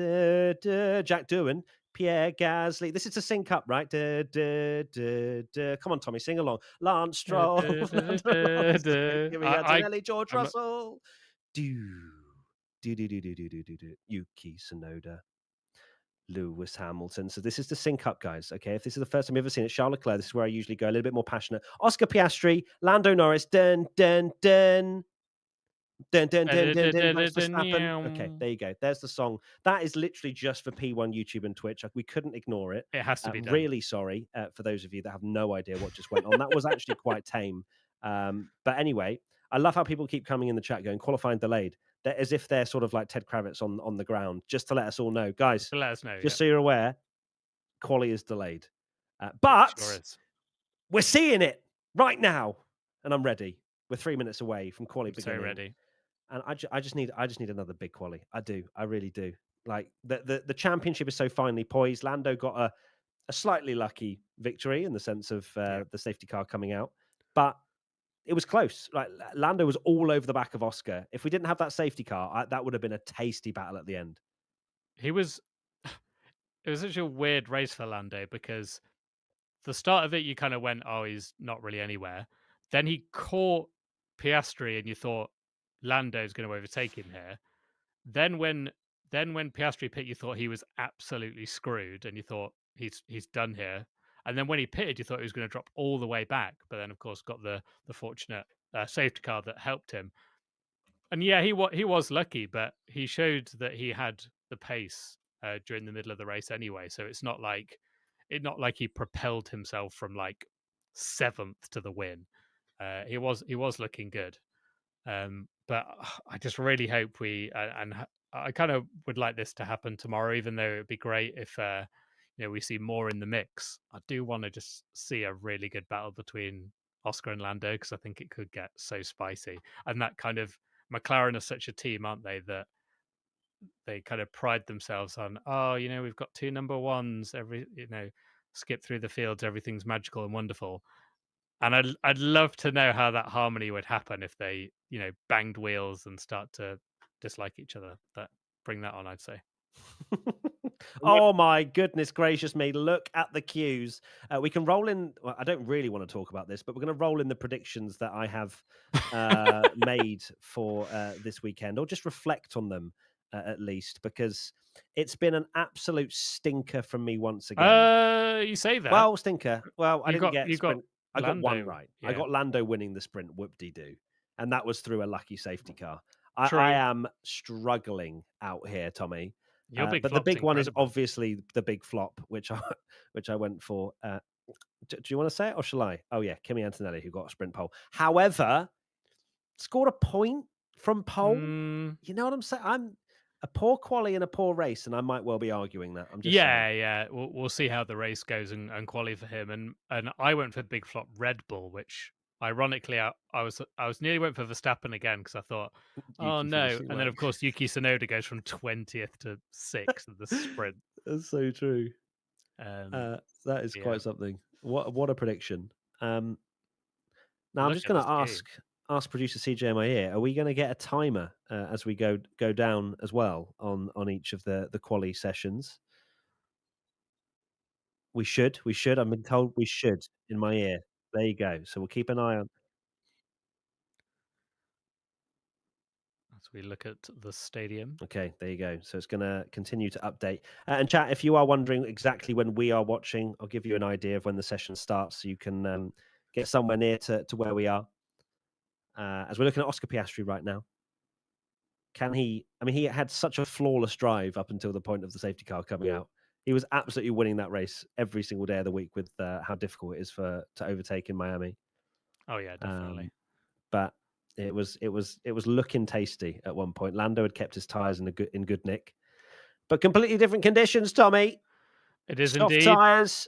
Jack Doohan, Pierre Gasly. This is to sync up, right? Duh, duh, duh, duh. Come on, Tommy, sing along. Lance Stroll, Fernando Alonso, Kimi Antonelli, George I'm not- Russell. Do. Yuki Tsunoda. Lewis Hamilton. So this is the sync up, guys. Okay, if this is the first time you've ever seen it, Charles Leclerc, this is where I usually go a little bit more passionate. Oscar Piastri, Lando Norris, dun dun dun. Dun, dun, dun, dun, dun, Max Verstappen. Okay, there you go. There's the song. That is literally just for P1 YouTube and Twitch. We couldn't ignore it. It has to be done. Really sorry for those of you that have no idea what just went on. That was actually quite tame. But anyway, I love how people keep coming in the chat going, qualifying delayed. They're, as if they're sort of like Ted Kravitz on the ground, just to let us all know. Guys, To let us know. just so you're aware, quali is delayed. But Sure is. we're seeing it right now. And I'm ready. We're 3 minutes away from quali beginning. So ready. And I just need another big quali. I do. I really do. Like the championship is so finely poised. Lando got a slightly lucky victory in the sense of the safety car coming out, but it was close. Like Lando was all over the back of Oscar. If we didn't have that safety car, that would have been a tasty battle at the end. It was such a weird race for Lando because the start of it, you kind of went, oh, he's not really anywhere. Then he caught Piastri, and you thought Lando's going to overtake him here. Then when Piastri pit, you thought he was absolutely screwed, and you thought he's done here. And then when he pitted, you thought he was going to drop all the way back. But then, of course, got the fortunate safety car that helped him. And yeah, he was lucky, but he showed that he had the pace during the middle of the race anyway. So it's not like he propelled himself from like 7th to the win. He was looking good, but I just really hope I kind of would like this to happen tomorrow. Even though it'd be great if we see more in the mix. I do want to just see a really good battle between Oscar and Lando because I think it could get so spicy. And that kind of McLaren are such a team, aren't they? That they kind of pride themselves on, we've got 2 number ones, skip through the fields, everything's magical and wonderful. And I'd love to know how that harmony would happen if they, banged wheels and start to dislike each other. Bring that on, I'd say. Oh my goodness gracious me. Look at the cues. We can roll in. Well, I don't really want to talk about this, but we're going to roll in the predictions that I have made for this weekend, or just reflect on them at least, because it's been an absolute stinker from me once again. You say that? Well, stinker. Well, I didn't get sprint. I got one Lando, right. yeah. I got Lando winning the sprint, whoop-de-doo. And that was through a lucky safety car. True. I am struggling out here, Tommy. But the big one is obviously the big flop, which I went for. Do you want to say it or shall I? Oh yeah, Kimi Antonelli, who got a sprint pole. However, scored a point from pole. You know what I'm saying? I'm a poor quali and a poor race, and I might well be arguing that. I'm just saying. Yeah. We'll see how the race goes and quali for him. And I went for big flop Red Bull, which ironically I was nearly went for Verstappen again because I thought, oh no, and then of course Yuki Tsunoda goes from 20th to 6th of the sprint. That's so true. That is quite something. What a prediction. Now I'm just going to ask producer CJ in my ear, are we going to get a timer as we go down as well on each of the quali sessions? We should. I've been told we should in my ear. There you go. So we'll keep an eye on. As we look at the stadium. Okay, there you go. So it's going to continue to update. And chat, if you are wondering exactly when we are watching, I'll give you an idea of when the session starts so you can get somewhere near to where we are. As we're looking at Oscar Piastri right now. He had such a flawless drive up until the point of the safety car coming out. He was absolutely winning that race every single day of the week with how difficult it is to overtake in Miami. Oh yeah, definitely. But it was looking tasty at one point. Lando had kept his tires in good nick, but completely different conditions. Tommy, it is soft indeed tires.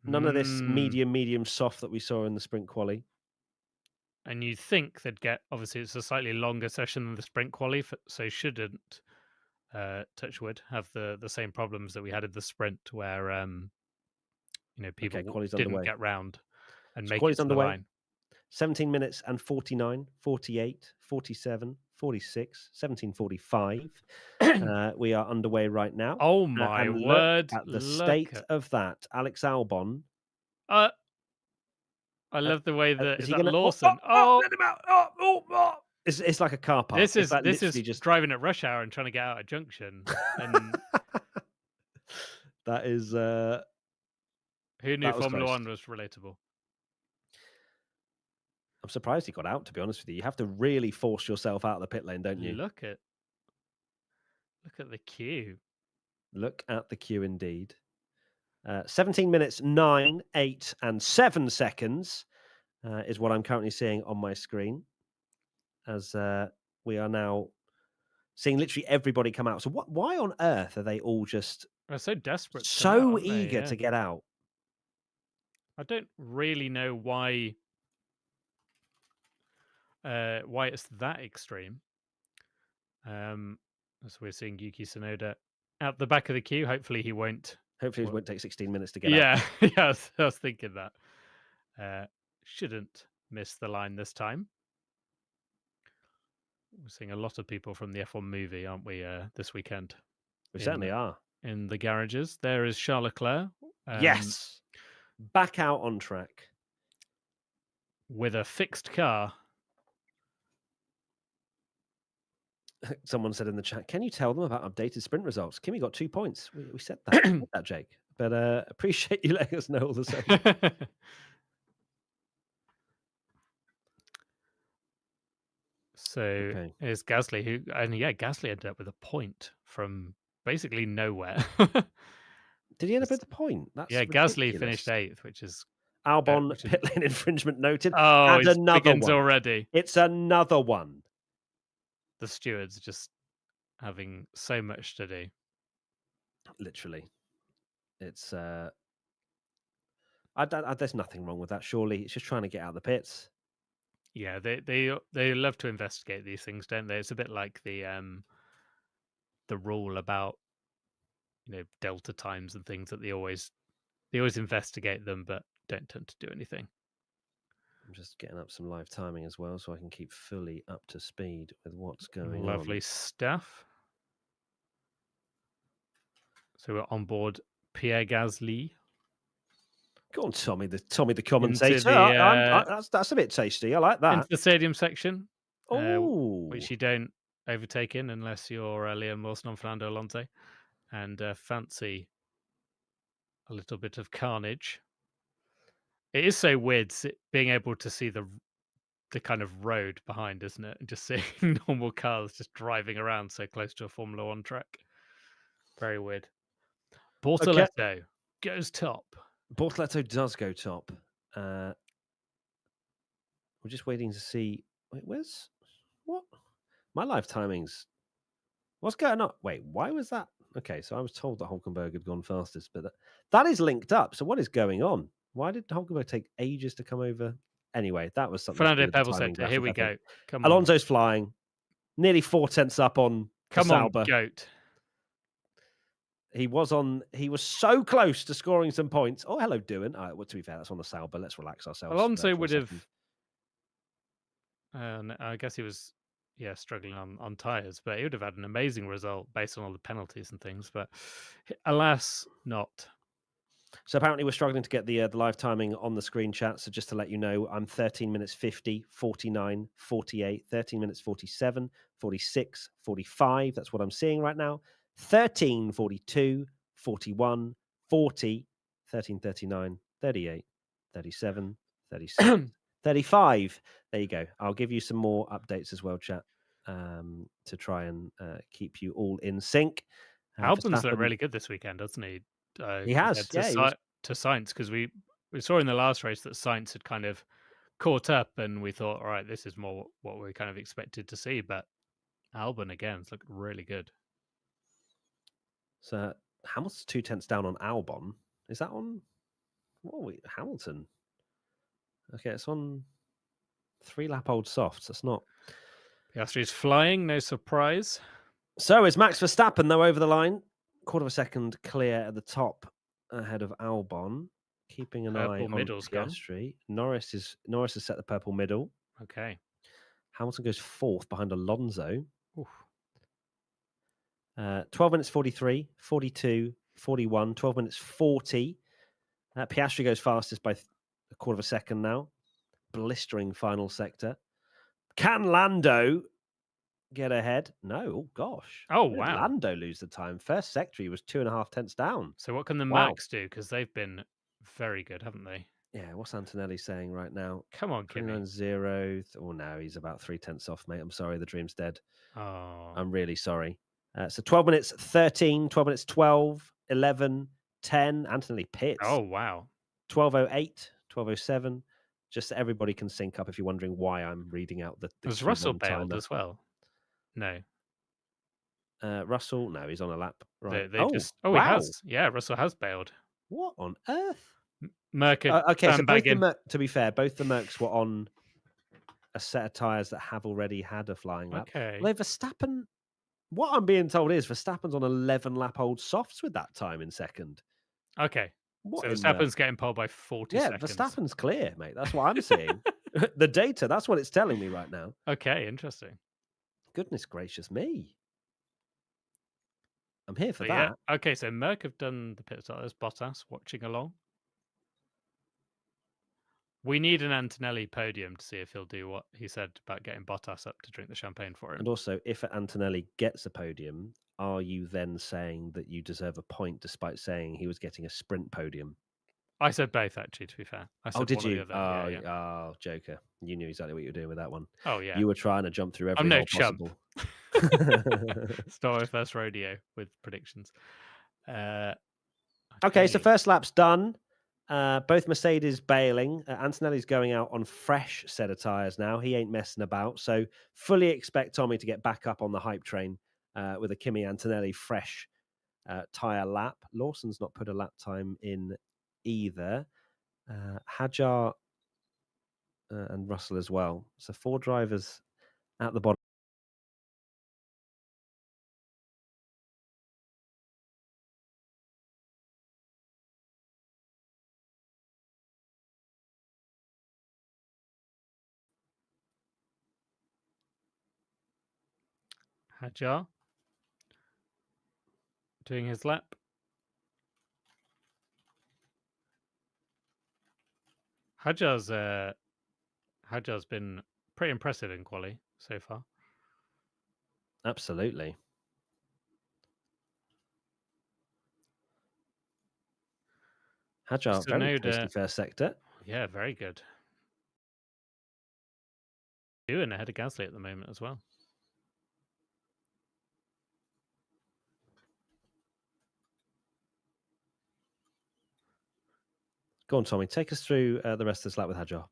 None of this medium soft that we saw in the sprint quali. And you think they'd get, obviously it's a slightly longer session than the sprint quali, so shouldn't Touchwood have the same problems that we had in the sprint where people didn't get round and make it to the line. 17 minutes and 49, 48, 47, 46, 17:45. We are underway right now. Oh my and word! Look at the Look state at of that. Alex Albon. I Uh, love the way that is is he that going to? Lawson. Let him out! It's like a car park. This is literally just driving at rush hour and trying to get out a junction. And that is. who knew That was Formula close. One was relatable? I'm surprised he got out. To be honest with you, you have to really force yourself out of the pit lane, don't you? Look at the queue. Look at the queue, indeed. 17 minutes, 9, 8, and 7 seconds is what I'm currently seeing on my screen. As we are now seeing literally everybody come out. So why on earth are they all just They're so desperate, to come out, so aren't they? eager Yeah. to get out? I don't really know why it's that extreme. As we're seeing Yuki Tsunoda at the back of the queue. Hopefully he won't. Hopefully it won't take 16 minutes to get out. Yeah, yeah, I was thinking that. Shouldn't miss the line this time. We're seeing a lot of people from the F1 movie, aren't we, this weekend? We certainly are. In the garages. There is Charles Leclerc. Yes. Back out on track. With a fixed car. Someone said in the chat, can you tell them about updated sprint results? Kimmy got 2 points. We said that, we said that, Jake. But appreciate you letting us know all the same. So Is Gasly, Gasly ended up with a point from basically nowhere. Did he end up with a point? That's Gasly ridiculous. finished 8th, which is Albon pit lane infringement noted. Oh, and another one already. It's another one. The stewards just having so much to do. Literally, it's there's nothing wrong with that. Surely it's just trying to get out of the pits. Yeah, they love to investigate these things, don't they? It's a bit like the rule about delta times and things that they always investigate them, but don't tend to do anything. I'm just getting up some live timing as well, so I can keep fully up to speed with what's going on. Lovely stuff. So we're on board Pierre Gasly. Go on, Tommy the commentator. That's a bit tasty. I like that. Into the stadium section. Oh, which you don't overtake in unless you're Liam Wilson on Fernando Alonso, and fancy a little bit of carnage. It is so weird being able to see the kind of road behind, isn't it? And just seeing normal cars just driving around so close to a Formula One track. Very weird. Bortoletto goes top. Bortoletto does go top. We're just waiting to see. Wait, where's what? My live timings. What's going on? Wait, why was that? Okay, so I was told that Hulkenberg had gone fastest, but that is linked up. So what is going on? Why did Hulkenberg take ages to come over? Anyway, that was something. Fernando Pebble sector. Here we go. Come on. Alonso's flying. Nearly 4 tenths up on Sauber. On, goat. He was so close to scoring some points. Oh, hello, Doohan. Well, to be fair, that's on the Sauber. Let's relax ourselves. Alonso would have. I guess he was, struggling on tyres, but he would have had an amazing result based on all the penalties and things. But alas, not. So apparently we're struggling to get the live timing on the screen chat. So just to let you know, I'm 13 minutes 50, 49, 48, 13 minutes 47, 46, 45. That's what I'm seeing right now. 13, 42, 41, 40, 13, 39, 38, 37, 36, 35. There you go. I'll give you some more updates as well, chat, to try and keep you all in sync. Albon's looked really good this weekend, doesn't he? He has, to Sainz, because we saw in the last race that Sainz had kind of caught up, and we thought, all right, this is more what we kind of expected to see. But Albon again, it's looked really good. So Hamilton's 2 tenths down on Albon. Is that on? What are we? Hamilton. Okay, it's on 3-lap old softs. That's not. Piastri's flying, no surprise. So is Max Verstappen though over the line? Quarter of a second clear at the top ahead of Albon, keeping an eye on Piastri. Norris has set the purple middle. Okay. Hamilton goes 4th behind Alonso. Oof. 12 minutes 43, 42, 41, 12 minutes 40. Piastri goes fastest by a quarter of a second now. Blistering final sector. Can Lando get ahead? No. Oh, gosh. Oh, Where did wow. Lando lose the time? First sector, he was 2.5 tenths down. So what can the Wow. Mercs do? Because they've been very good, haven't they? Yeah, what's Antonelli saying right now? Come on, Kimmy. 29.0. Oh, no, he's about 3 tenths off, mate. I'm sorry, the dream's dead. Oh. I'm really sorry. So 12 minutes 13, 12 minutes 12, 11, 10. Antonelli pits. Oh, wow. 12.08, 12.07. Just so everybody can sync up if you're wondering why I'm reading out the Was Q1 Russell bailed timer. as well? No. Russell, no, he's on a lap. Right. They just. Oh, wow. he has. Yeah, Russell has bailed. What on earth? Merc. Okay, so both in. to be fair, both the Mercs were on a set of tyres that have already had a flying lap. Okay. Although Verstappen, what I'm being told is Verstappen's on 11 lap old softs with that time in second. Okay. What so in Verstappen's getting pole by 40 Yeah, seconds. Verstappen's clear, mate. That's what I'm seeing. The data, that's what it's telling me right now. Okay, interesting. Goodness gracious me. I'm here for But that. yeah. Okay, so Merc have done the pit stop. There's Bottas watching along. We need an Antonelli podium to see if he'll do what he said about getting Bottas up to drink the champagne for him. And also, if Antonelli gets a podium, are you then saying that you deserve a point despite saying he was getting a sprint podium? I said both, actually, to be fair. I said did one or you? the other. Yeah. Oh, Joker. You knew exactly what you were doing with that one. Oh, yeah. You were trying to jump through every I'm no hole chump. possible. It's not my first rodeo with predictions. Okay, so first lap's done. Both Mercedes bailing. Antonelli's going out on fresh set of tyres now. He ain't messing about. So fully expect Tommy to get back up on the hype train with a Kimi Antonelli fresh tyre lap. Lawson's not put a lap time in either. Hadjar and Russell as well. So 4 drivers at the bottom. Hadjar doing his lap. Hadjar's been pretty impressive in quali so far. Absolutely. Hadjar, very tasty first sector. Yeah, very good. Doing ahead of Gasly at the moment as well. Go on, Tommy. Take us through the rest of this lap with Hadjar.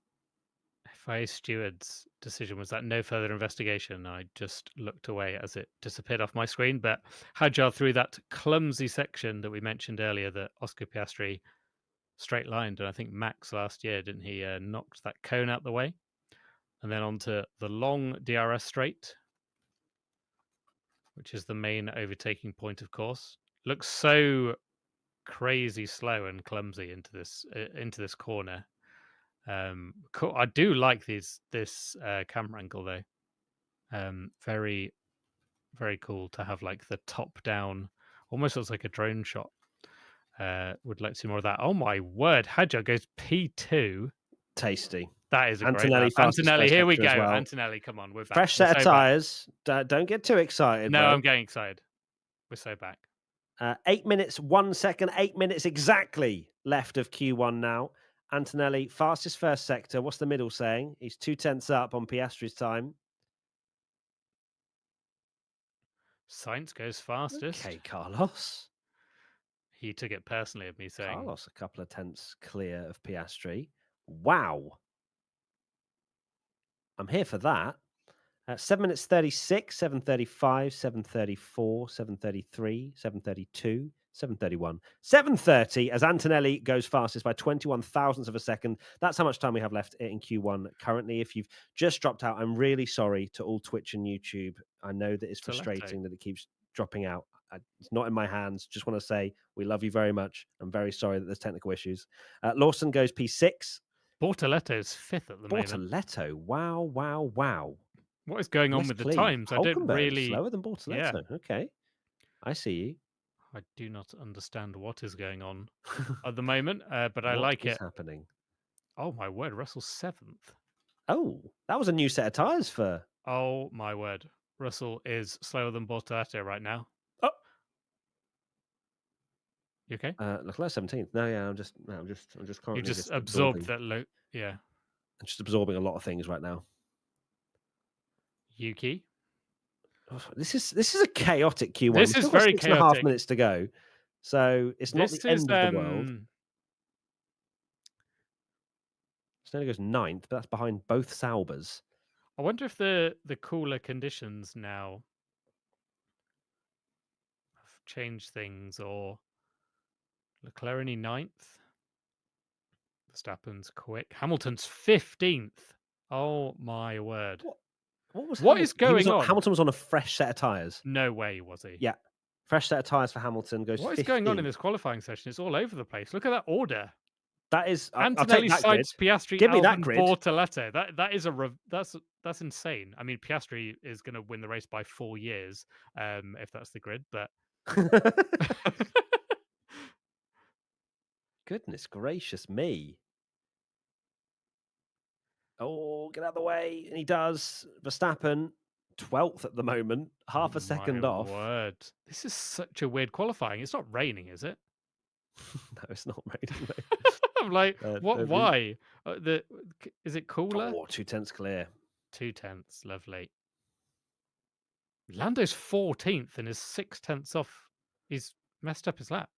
FIA steward's decision was that no further investigation. I just looked away as it disappeared off my screen. But Hadjar, through that clumsy section that we mentioned earlier, that Oscar Piastri straight lined, and I think Max last year, didn't he, knocked that cone out the way, and then onto the long DRS straight, which is the main overtaking point, of course. Looks so crazy slow and clumsy into this corner. Cool. I do like this camera angle though. Very, very cool to have like the top down, almost looks like a drone shot. Would like to see more of that. Oh my word, Hadjar goes P2. Tasty. That is a Antonelli, great lap. Antonelli, here we go. Well. Antonelli, come on, we're back. Fresh set of tyres. Don't get too excited. No, bro. I'm getting excited. We're so back. 8 minutes, 1 second, 8 minutes exactly left of Q1 now. Antonelli, fastest first sector. What's the middle saying? He's 2 tenths up on Piastri's time. Sainz goes fastest. Okay, Carlos. He took it personally of me saying. Carlos, a couple of tenths clear of Piastri. Wow. I'm here for that. 7 minutes 36, 7:35, 7:34, 7:33, 7:32, 7:31, 7:30 as Antonelli goes fastest by 21 thousandths of a second. That's how much time we have left in Q1 currently. If you've just dropped out, I'm really sorry to all Twitch and YouTube. I know that it's frustrating that it keeps dropping out. It's not in my hands. Just want to say we love you very much. I'm very sorry that there's technical issues. Lawson goes P6. Bortoletto's 5th at the moment. Bortoletto. Wow, wow, wow. What is going on West with the Cleeve, times? I don't Hulkenberg, really. slower than Yeah, Bortoletto. Okay, I see you. I do not understand what is going on at the moment, but I What like is it. happening? Oh my word, Russell's 7th. Oh, that was a new set of tyres for. Oh my word, Russell is slower than Bortoletto right now. Oh, You okay? Leclerc 17th. No, yeah, I'm just You currently just absorbing. absorbed that. Yeah, I'm just absorbing a lot of things right now. Yuki. Oh, this is a chaotic Q1. This We've is still got very 6.5 chaotic. minutes to go, so it's not the This is end of the world. Snow goes 9th, but that's behind both Saubers. I wonder if the cooler conditions now have changed things, or Leclerc only 9th. Verstappen's quick. Hamilton's 15th. Oh my word! What was What is going on? Hamilton was on a fresh set of tyres. No way was he. Yeah, fresh set of tyres for Hamilton goes. What is 15th. going on in this qualifying session? It's all over the place. Look at that order. That is. I'll take Antonelli, that grid. Sainz, Piastri, Give me that Albon, grid. Bortoletto. That is that's insane. I mean, Piastri is going to win the race by 4 years, if that's the grid. But Goodness gracious me! Oh, get out of the way! And he does. Verstappen 12th at the moment, half a second my off. word, this is such a weird qualifying. It's not raining, is it? No, it's not raining. I'm like, what? no, Why? Is it cooler? Oh, 2/10 clear. 2/10, lovely. Lando's 14th and is 6/10 off. He's messed up his lap.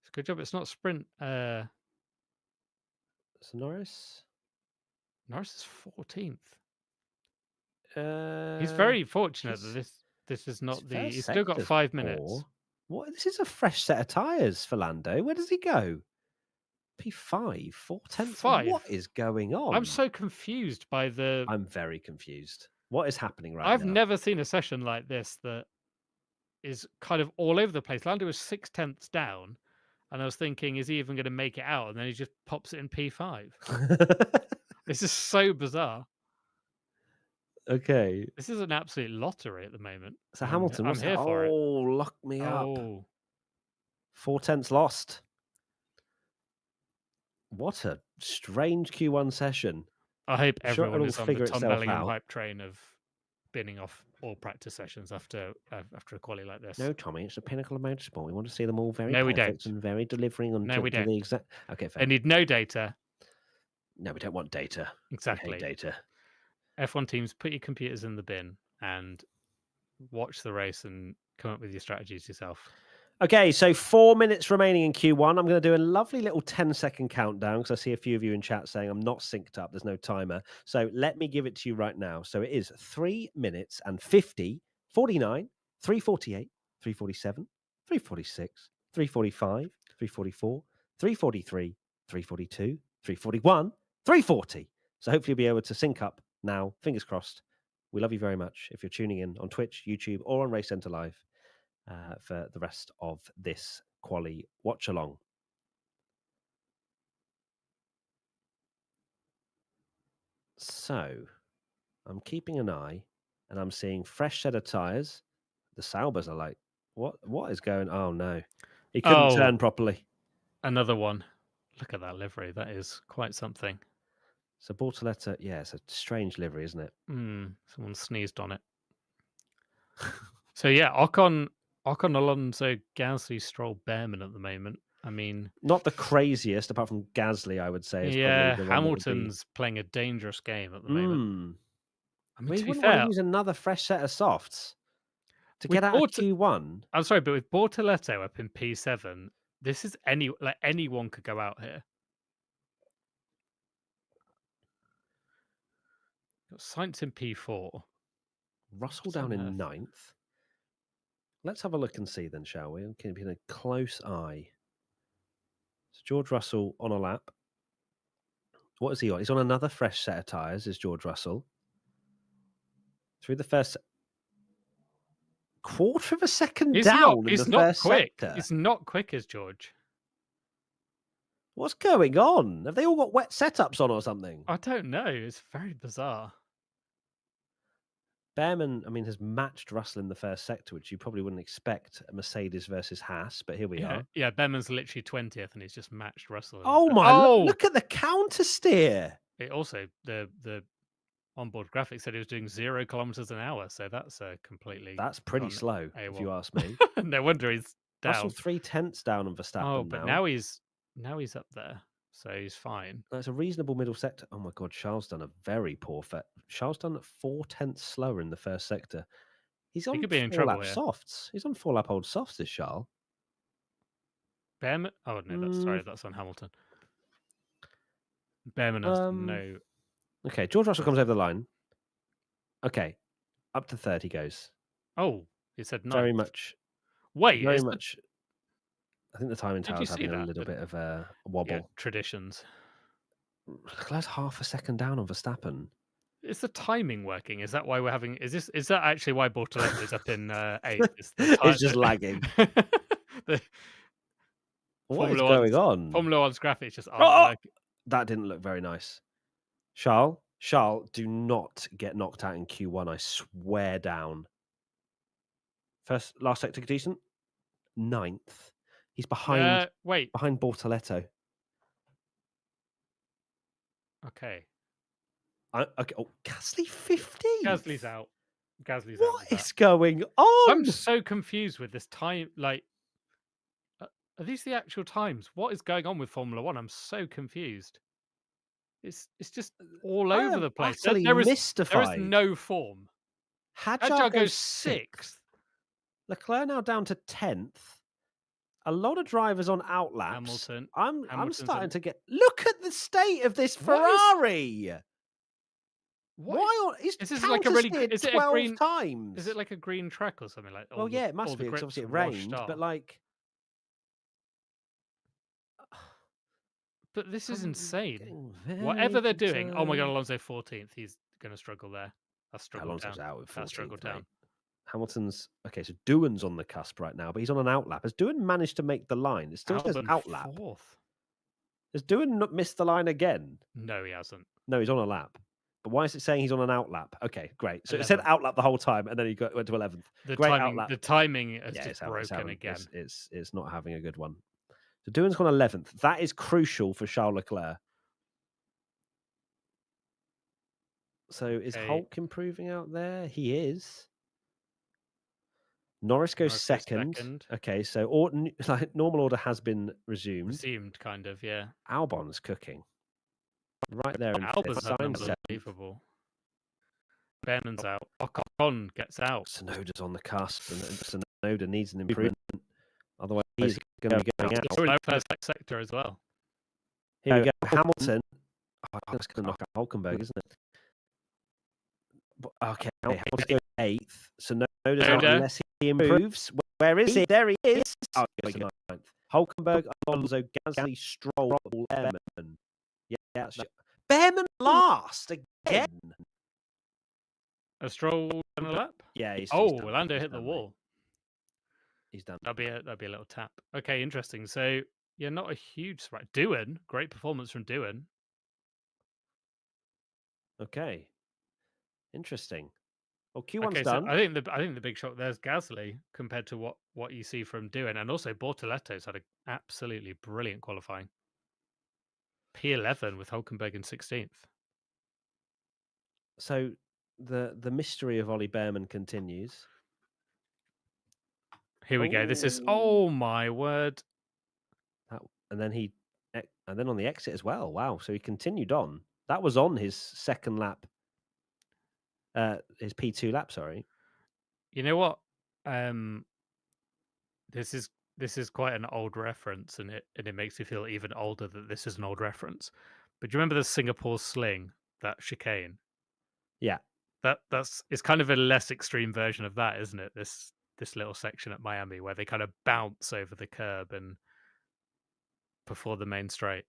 It's a good job. It's not sprint. So Norris Norris is 14th. Uh, He's very fortunate that this is not the. first He's still got sector's 5 minutes. poor. What? This is a fresh set of tyres for Lando. Where does he go? P5, 4/10. 5. What is going on? I'm so confused by the. I'm very confused. What is happening right I've now? never seen a session like this that is kind of all over the place. Lando was 6/10 down, and I was thinking, is he even going to make it out? And then he just pops it in P5. This is so bizarre. Okay. This is an absolute lottery at the moment. So Hamilton, I'm here for it. Oh, lock me up. Oh, 4/10 lost. What a strange Q1 session. I hope I'm sure everyone it'll is on figure the Tom itself Bellingham out. hype train of binning off all practice sessions after a quali like this. No, Tommy, it's the pinnacle of motorsport. We want to see them all very No, we perfect don't. and very delivering on No, we to don't. the exact. Okay, fair. They need no data. No, we don't want data. Exactly. We hate data. F1 teams, put your computers in the bin and watch the race and come up with your strategies yourself. Okay, so 4 minutes remaining in Q1. I'm going to do a lovely little 10-second countdown because I see a few of you in chat saying I'm not synced up. There's no timer. So let me give it to you right now. So it is 3 minutes and 50, 49, 348, 347, 346, 345, 344, 343, 342, 341, 340. So hopefully you'll be able to sync up now. Fingers crossed. We love you very much if you're tuning in on Twitch, YouTube, or on Race Centre Live. For the rest of this quali watch along. So I'm keeping an eye and I'm seeing fresh set of tyres. The Saubers are like, what is going on? Oh no. He couldn't turn properly. Another one. Look at that livery. That is quite something. So Bortoletto, yeah, it's a strange livery, isn't it? Someone sneezed on it. So yeah, Ocon, Alonso, Gasly, Stroll, Behrman at the moment. I mean, not the craziest, apart from Gasly, I would say. Yeah, Hamilton's playing a dangerous game at the moment. I mean, to be fair, want to use another fresh set of softs to get out of Q1. I'm sorry, but with Bortoletto up in P7, this is anyone could go out here. Got Sainz in P4. Russell down in 9th. Let's have a look and see then, shall we? I'm keeping a close eye. So George Russell on a lap. What is he on? He's on another fresh set of tyres, is George Russell. Through the first quarter of a second down in the first sector. He's not quick as George. What's going on? Have they all got wet setups on or something? I don't know. It's very bizarre. Behrman, I mean, has matched Russell in the first sector, which you probably wouldn't expect a Mercedes versus Haas, but here we are. Yeah, Behrman's literally 20th, and he's just matched Russell. Oh my! Look at the counter steer. It also the onboard graphics said he was doing 0 kilometers an hour, so that's completely. That's pretty slow, if you ask me. No wonder he's down. Russell 3/10 down on Verstappen. Oh, but now he's up there, so he's fine. That's a reasonable middle sector. Oh my God, Charles done a very poor fit. Charles done 4/10 slower in the first sector. He's on 4-lap softs. He's on 4-lap old softs, is Charles. Behrman? Oh no, that's on Hamilton. Behrman has no. Okay, George Russell comes over the line. Okay, up to 30 goes. Oh, he said 9th. Very much. Wait, very much. I think the timing tower's having a little bit of a wobble. Yeah, traditions. Leclerc's half a second down on Verstappen. Is the timing working? Is that why we're having? Is that actually why Bortoletto is up in 8th? It's just lagging. What is going on? Formula One's graphics just aren't working. That didn't look very nice. Charles, do not get knocked out in Q1. I swear down. Last sector decent. 9th. He's behind. Behind Bortoletto. Okay. Okay. Oh, Gasly 15. Gasly's out. What is going on? I'm so confused with this time. Like, are these the actual times? What is going on with Formula One? I'm so confused. It's just all over the place. There is no form. Hadjar goes 6th. Leclerc now down to 10th. A lot of drivers on outlaps. Hamilton. I'm starting to get. Look at the state of this Ferrari. Is this like a really? Is it 12 a green times? Is it like a green track or something like? Well, yeah, it must be because obviously it rained. But like, but this is insane. Whatever they're doing. Oh my God, Alonso 14th. He's going to struggle there. Alonso's out with 14th. Struggled down. Hamilton's okay. So Doohan's on the cusp right now, but he's on an outlap. Has Doohan managed to make the line? It still says outlap. 4th. Has Doohan not missed the line again? No, he hasn't. No, he's on a lap. But why is it saying he's on an outlap? Okay, great. So 11th. It said outlap the whole time, and then he went to 11th. The timing is just broken again. It's not having a good one. So Doohan's gone 11th. That is crucial for Charles Leclerc. So is Hulk improving out there? He is. Norris goes second. Okay, so normal order has been resumed. Resumed, kind of, yeah. Albon's cooking. Right there in Albon's unbelievable. Behrman's out. Ocon gets out. Tsunoda's on the cusp, and Tsunoda needs an improvement. Otherwise, he's going to be going out. First sector as well. Here we go. Hamilton. Oh, that's going to knock out Hulkenberg, isn't it? Okay, Hamilton's going 8th. Tsunoda's out unless he improves. Where is he? There he is. Oh, he goes 9th. Hulkenberg, Alonso, Gasly, Stroll, Behrman. Yeah, Behrman last again. A Stroll on a lap? Yeah, he's Lando hit the wall. He's done. That'd be a little tap. Okay, interesting. So yeah, not a huge surprise. Doohan, great performance from Doohan. Okay, interesting. Well, Q1's done. So I think the big shock there's Gasly compared to what you see from Doohan, and also Bortoletto's had an absolutely brilliant qualifying. P11 with Hulkenberg in 16th. So the mystery of Ollie Behrman continues. Here we go. This is my word. And then on the exit as well. Wow. So he continued on. That was on his second lap. His P2 lap. Sorry. You know what? This is quite an old reference, and it makes me feel even older that this is an old reference. But do you remember the Singapore sling, that chicane? Yeah. It's kind of a less extreme version of that, isn't it? This little section at Miami where they kind of bounce over the curb and before the main straight,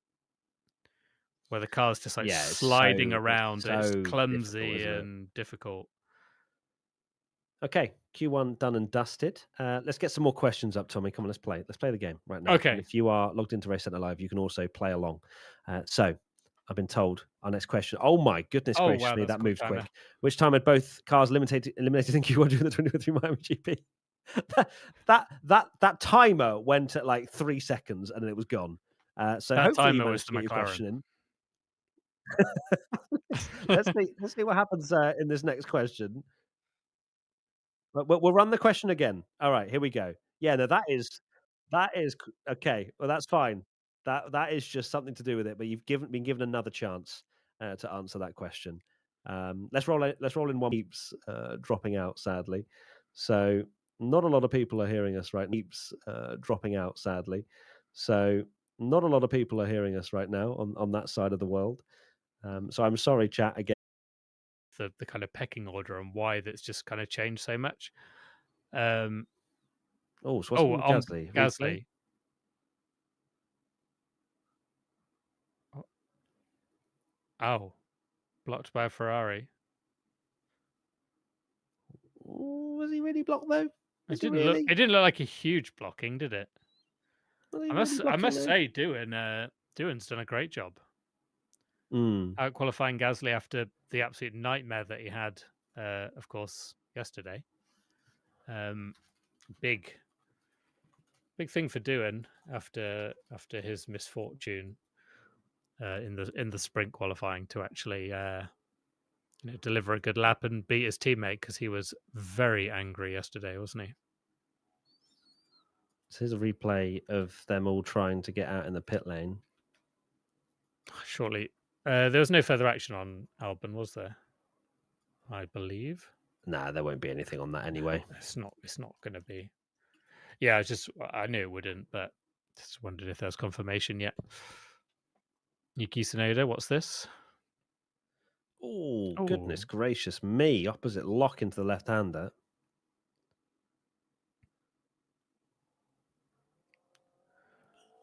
where the car's just like sliding around. It's clumsy and difficult. Okay, Q1 done and dusted. Let's get some more questions up, Tommy. Come on, let's play the game right now. Okay. And if you are logged into Race Centre Live, you can also play along. So I've been told. Our next question. Oh my goodness Oh, gracious wow, me, that's a that quick moved timer. quick. Which time had both cars eliminated in Q1 during the 2023 Miami GP? that timer went at like 3 seconds and then it was gone. So That hopefully you timer was managed the to get your McLaren. question in. Let's see what happens in this next question. But we'll run the question again. All right, here we go. Yeah, no, okay. Well, that's fine. That is just something to do with it. But you've been given another chance to answer that question. Let's roll it. Let's roll in one. Keeps dropping out sadly. So not a lot of people are hearing us right. Keeps dropping out sadly. So not a lot of people are hearing us right now on that side of the world. So I'm sorry, chat again. The kind of pecking order and why that's just kind of changed so much. So what's with Gasly? Replay? Gasly. Oh, blocked by a Ferrari. Was he really blocked though? It didn't look like a huge blocking, did it? I must say, Doohan's done a great job. Out qualifying Gasly after the absolute nightmare that he had, of course, yesterday. Big thing for Doohan after his misfortune in the sprint qualifying to actually deliver a good lap and beat his teammate, because he was very angry yesterday, wasn't he? So here's a replay of them all trying to get out in the pit lane. Surely there was no further action on Albon, was there? I believe. Nah, there won't be anything on that anyway. It's not going to be. Yeah, I knew it wouldn't, but just wondered if there was confirmation yet. Yuki Tsunoda, what's this? Oh, goodness gracious me. Opposite lock into the left-hander.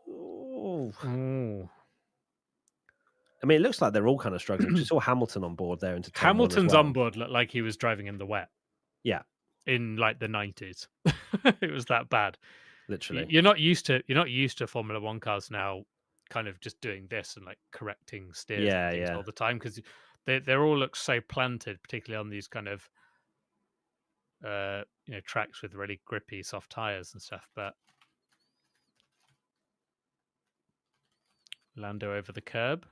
Oh. I mean, it looks like they're all kind of struggling. Just saw Hamilton on board there into Hamilton's on board looked like he was driving in the wet. Yeah. In like the 90s. It was that bad. Literally. You're not used to Formula 1 cars now kind of just doing this and like correcting steers and things all the time, because they all look so planted, particularly on these kind of tracks with really grippy soft tires and stuff. But Lando over the curb.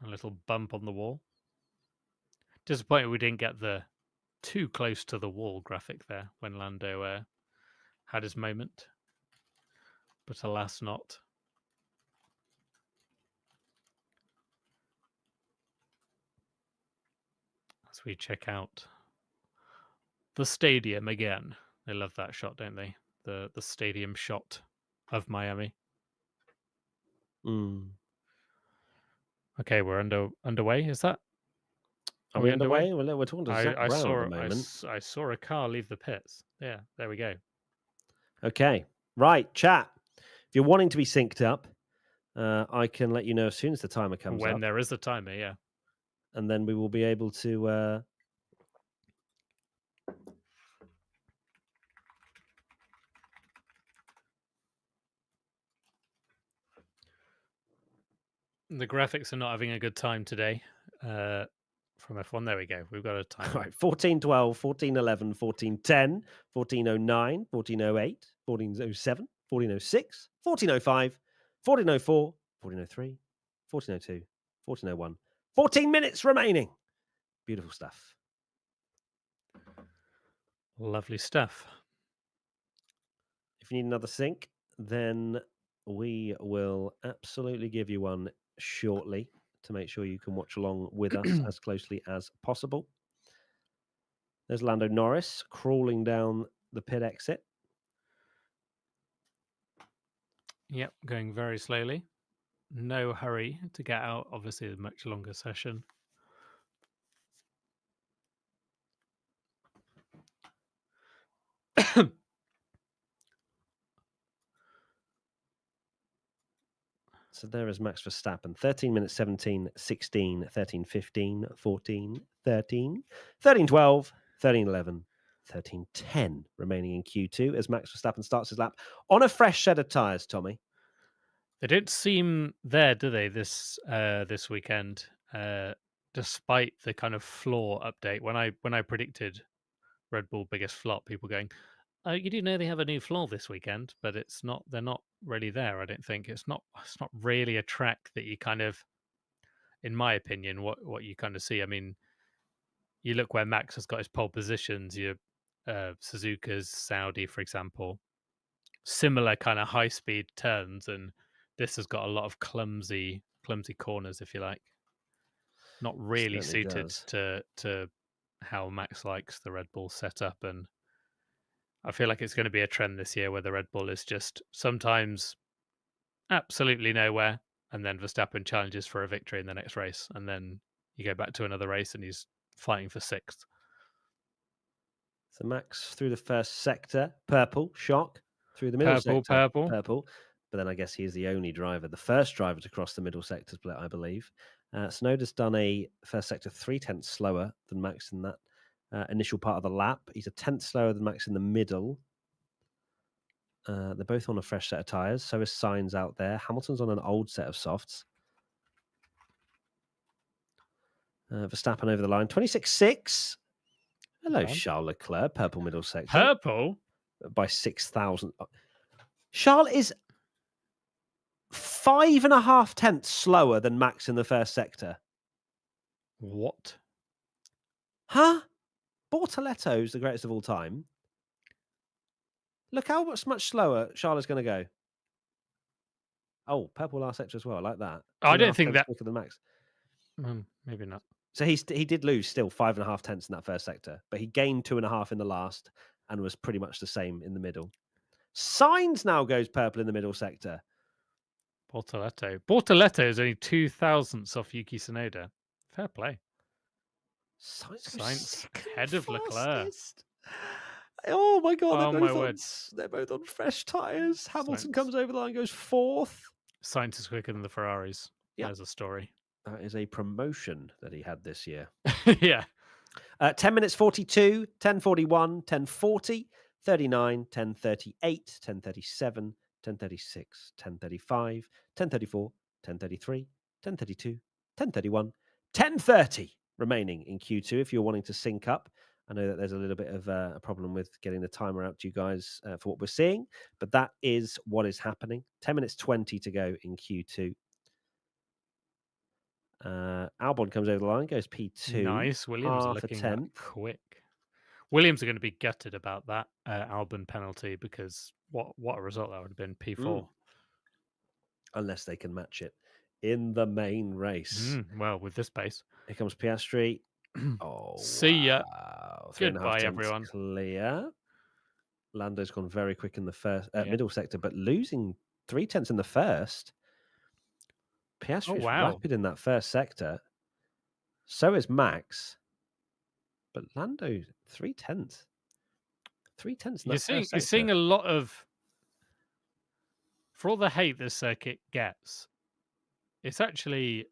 A little bump on the wall. Disappointed we didn't get the too close to the wall graphic there when Lando had his moment. But alas not. As we check out the stadium again. They love that shot, don't they? The stadium shot of Miami. Okay, we're underway. Is that? Are we underway? Well, we're talking to Zach Brown at the moment. I saw a car leave the pits. Yeah, there we go. Okay, right, chat. If you're wanting to be synced up, I can let you know as soon as the timer comes up. When there is a timer, yeah. And then we will be able to... The graphics are not having a good time today. From F1, there we go. We've got a time. Right, 1412, 1411, 1410, 1409, 1408, 1407, 1406, 1405, 1404, 1403, 1402, 1401. 14 minutes remaining. Beautiful stuff. Lovely stuff. If you need another sync, then we will absolutely give you one shortly to make sure you can watch along with us as closely as possible. There's Lando Norris crawling down the pit exit. Yep, going very slowly. No hurry to get out. Obviously, a much longer session. So there is Max Verstappen, 13 minutes 17, 16, 13, 15, 14, 13, 13, 12, 13, 11, 13, 10 remaining in Q2 as Max Verstappen starts his lap on a fresh set of tyres, Tommy. They didn't seem there, do they, this weekend? Despite the kind of flaw update, when I predicted Red Bull biggest flop, people going, "Oh, you do know they have a new flaw this weekend," but it's not. They're not really there. I don't think it's not. It's not really a track that you kind of, in my opinion, what you kind of see. I mean, you look where Max has got his pole positions. Your Suzuka's Saudi, for example, similar kind of high speed turns, and this has got a lot of clumsy corners, if you like. Not really Certainly suited does. to how Max likes the Red Bull setup, and I feel like it's going to be a trend this year where the Red Bull is just sometimes absolutely nowhere, and then Verstappen challenges for a victory in the next race, and then you go back to another race and he's fighting for sixth. So Max through the first sector, purple, shock. Through the middle sector, purple. But then I guess he's the only driver, the first driver to cross the middle sector split, I believe. Snowder's done a first sector 3/10 slower than Max in that initial part of the lap. He's a 10th slower than Max in the middle. They're both on a fresh set of tyres. So is Sainz out there. Hamilton's on an old set of softs. Verstappen over the line. 26.6. Hello, Charles Leclerc. Purple middle sector. Purple? By 6,000. Charles is 5.5 tenths slower than Max in the first sector. What? Huh? Bortoletto's the greatest of all time. Look how much slower Charles is going to go. Oh, purple last sector as well. I like that. I don't think that quicker than Max. Maybe not. So he did lose still 5.5 tenths in that first sector, but he gained 2.5 in the last and was pretty much the same in the middle. Sainz now goes purple in the middle sector. Bortoletto is only 2,000ths off Yuki Tsunoda. Fair play. Sainz ahead of Leclerc. Oh my god! Oh, they're both on fresh tyres. Hamilton comes over the line, goes fourth. Sainz is quicker than the Ferraris. Yep. There's a story. That is a promotion that he had this year. Yeah. 10 minutes 42, 10:41, 10:40, 39, 10:38, 10:37, 10:36, 10:35, 10:34, 10:33, 10:32, 10:31, 10:30 remaining in Q2 if you're wanting to sync up. I know that there's a little bit of a problem with getting the timer out to you guys for what we're seeing, but that is what is happening. 10 minutes 20 to go in Q2. Albon comes over the line, goes P2. Nice. Williams are looking quick. Williams are going to be gutted about that Albon penalty because what a result that would have been, P4. Unless they can match it in the main race. Well, with this pace. Here comes Piastri. Oh, see ya. Wow. Goodbye, everyone. Clear. Lando's gone very quick in the first middle sector, but losing 3 tenths in the first. Piastri is rapid in that first sector. So is Max. But Lando, 3 tenths. 3 tenths in that first sector. You're seeing a lot of... For all the hate this circuit gets, it's actually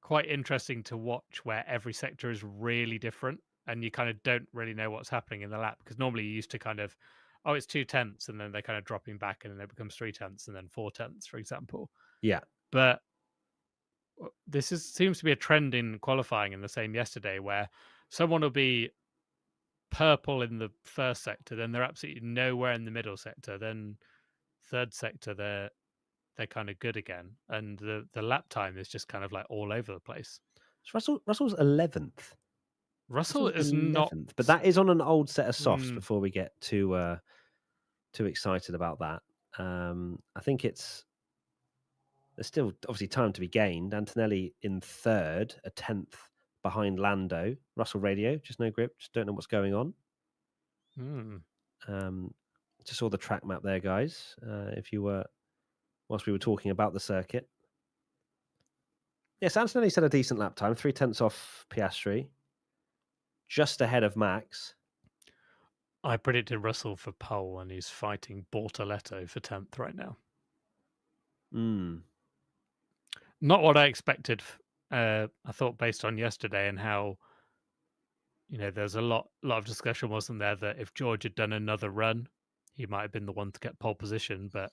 quite interesting to watch where every sector is really different and you kind of don't really know what's happening in the lap, because normally you used to kind of, oh, it's 2 tenths and then they're kind of dropping back and then it becomes 3 tenths and then 4 tenths, for example. Yeah. But this seems to be a trend in qualifying, in the same yesterday, where someone will be purple in the first sector, then they're absolutely nowhere in the middle sector, then third sector they're kind of good again, and the lap time is just kind of like all over the place. So Russell's 11th. Russell is 11th, not, but that is on an old set of softs. Before we get too excited about that, I think there's still obviously time to be gained. Antonelli in third, a 10th behind Lando. Russell radio, just no grip, just don't know what's going on. Just saw the track map there, guys. If you were, whilst we were talking about the circuit. Yes, Antonelli set a decent lap time, 3 tenths off Piastri, just ahead of Max. I predicted Russell for pole, and he's fighting Bortoletto for 10th right now. Not what I expected. I thought, based on yesterday and how, there's a lot of discussion, wasn't there, that if George had done another run, he might have been the one to get pole position, but